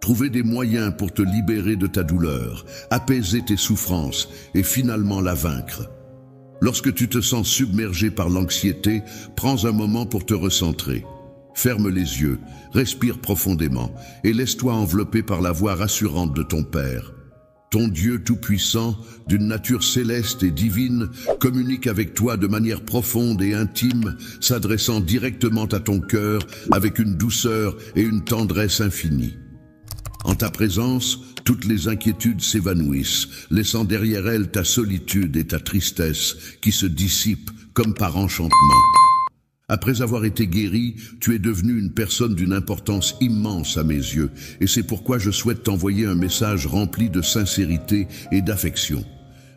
Trouver des moyens pour te libérer de ta douleur, apaiser tes souffrances et finalement la vaincre. Lorsque tu te sens submergé par l'anxiété, prends un moment pour te recentrer. Ferme les yeux, respire profondément et laisse-toi envelopper par la voix rassurante de ton Père. Ton Dieu tout-puissant, d'une nature céleste et divine, communique avec toi de manière profonde et intime, s'adressant directement à ton cœur avec une douceur et une tendresse infinie. En ta présence, toutes les inquiétudes s'évanouissent, laissant derrière elles ta solitude et ta tristesse qui se dissipent comme par enchantement. Après avoir été guéri, tu es devenu une personne d'une importance immense à mes yeux, et c'est pourquoi je souhaite t'envoyer un message rempli de sincérité et d'affection.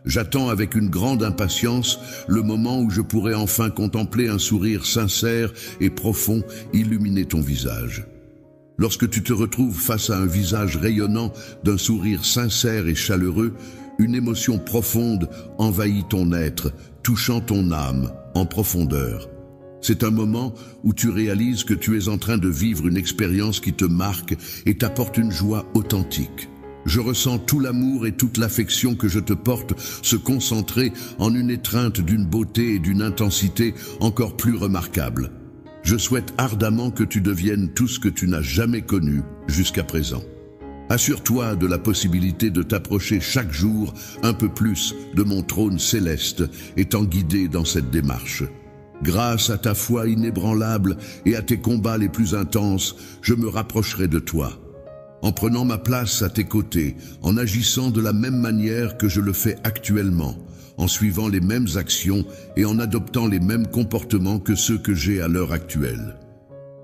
J'attends avec une grande impatience le moment où je pourrai enfin contempler un sourire sincère et profond illuminer ton visage. Lorsque tu te retrouves face à un visage rayonnant d'un sourire sincère et chaleureux, une émotion profonde envahit ton être, touchant ton âme en profondeur. C'est un moment où tu réalises que tu es en train de vivre une expérience qui te marque et t'apporte une joie authentique. Je ressens tout l'amour et toute l'affection que je te porte se concentrer en une étreinte d'une beauté et d'une intensité encore plus remarquables. Je souhaite ardemment que tu deviennes tout ce que tu n'as jamais connu jusqu'à présent. Assure-toi de la possibilité de t'approcher chaque jour un peu plus de mon trône céleste, étant guidé dans cette démarche. Grâce à ta foi inébranlable et à tes combats les plus intenses, je me rapprocherai de toi. En prenant ma place à tes côtés, en agissant de la même manière que je le fais actuellement, en suivant les mêmes actions et en adoptant les mêmes comportements que ceux que j'ai à l'heure actuelle.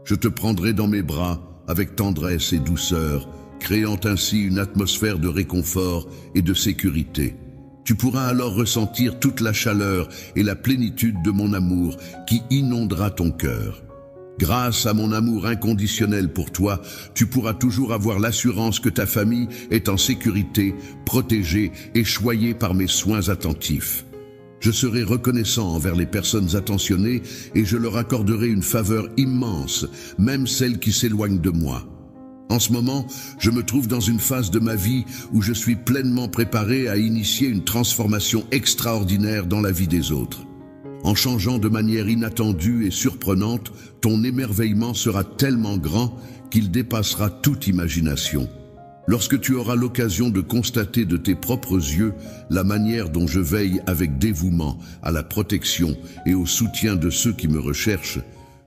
Je te prendrai dans mes bras avec tendresse et douceur, créant ainsi une atmosphère de réconfort et de sécurité. Tu pourras alors ressentir toute la chaleur et la plénitude de mon amour qui inondera ton cœur. Grâce à mon amour inconditionnel pour toi, tu pourras toujours avoir l'assurance que ta famille est en sécurité, protégée et choyée par mes soins attentifs. Je serai reconnaissant envers les personnes attentionnées et je leur accorderai une faveur immense, même celles qui s'éloignent de moi. En ce moment, je me trouve dans une phase de ma vie où je suis pleinement préparé à initier une transformation extraordinaire dans la vie des autres. En changeant de manière inattendue et surprenante, ton émerveillement sera tellement grand qu'il dépassera toute imagination. Lorsque tu auras l'occasion de constater de tes propres yeux la manière dont je veille avec dévouement à la protection et au soutien de ceux qui me recherchent,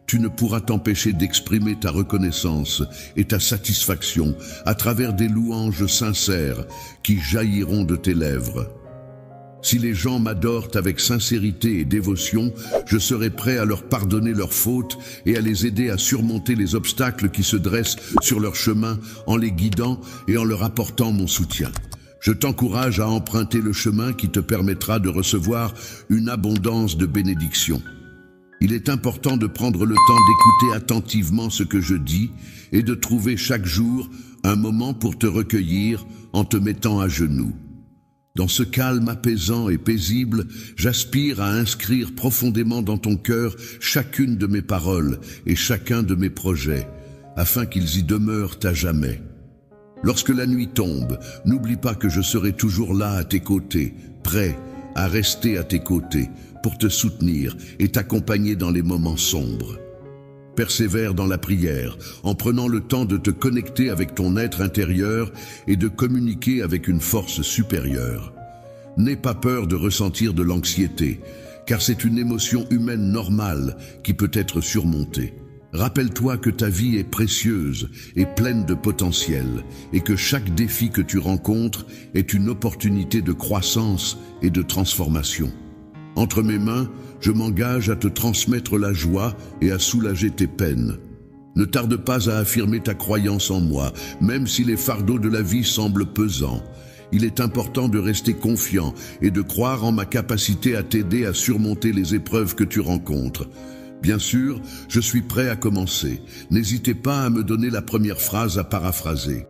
tu ne pourras t'empêcher d'exprimer ta reconnaissance et ta satisfaction à travers des louanges sincères qui jailliront de tes lèvres. Si les gens m'adorent avec sincérité et dévotion, je serai prêt à leur pardonner leurs fautes et à les aider à surmonter les obstacles qui se dressent sur leur chemin en les guidant et en leur apportant mon soutien. Je t'encourage à emprunter le chemin qui te permettra de recevoir une abondance de bénédictions. Il est important de prendre le temps d'écouter attentivement ce que je dis et de trouver chaque jour un moment pour te recueillir en te mettant à genoux. Dans ce calme apaisant et paisible, j'aspire à inscrire profondément dans ton cœur chacune de mes paroles et chacun de mes projets, afin qu'ils y demeurent à jamais. Lorsque la nuit tombe, n'oublie pas que je serai toujours là à tes côtés, prêt à rester à tes côtés, pour te soutenir et t'accompagner dans les moments sombres. Persévère dans la prière, en prenant le temps de te connecter avec ton être intérieur et de communiquer avec une force supérieure. N'aie pas peur de ressentir de l'anxiété, car c'est une émotion humaine normale qui peut être surmontée. Rappelle-toi que ta vie est précieuse et pleine de potentiel, et que chaque défi que tu rencontres est une opportunité de croissance et de transformation. Entre mes mains, je m'engage à te transmettre la joie et à soulager tes peines. Ne tarde pas à affirmer ta croyance en moi, même si les fardeaux de la vie semblent pesants. Il est important de rester confiant et de croire en ma capacité à t'aider à surmonter les épreuves que tu rencontres. Bien sûr, je suis prêt à commencer. N'hésitez pas à me donner la première phrase à paraphraser.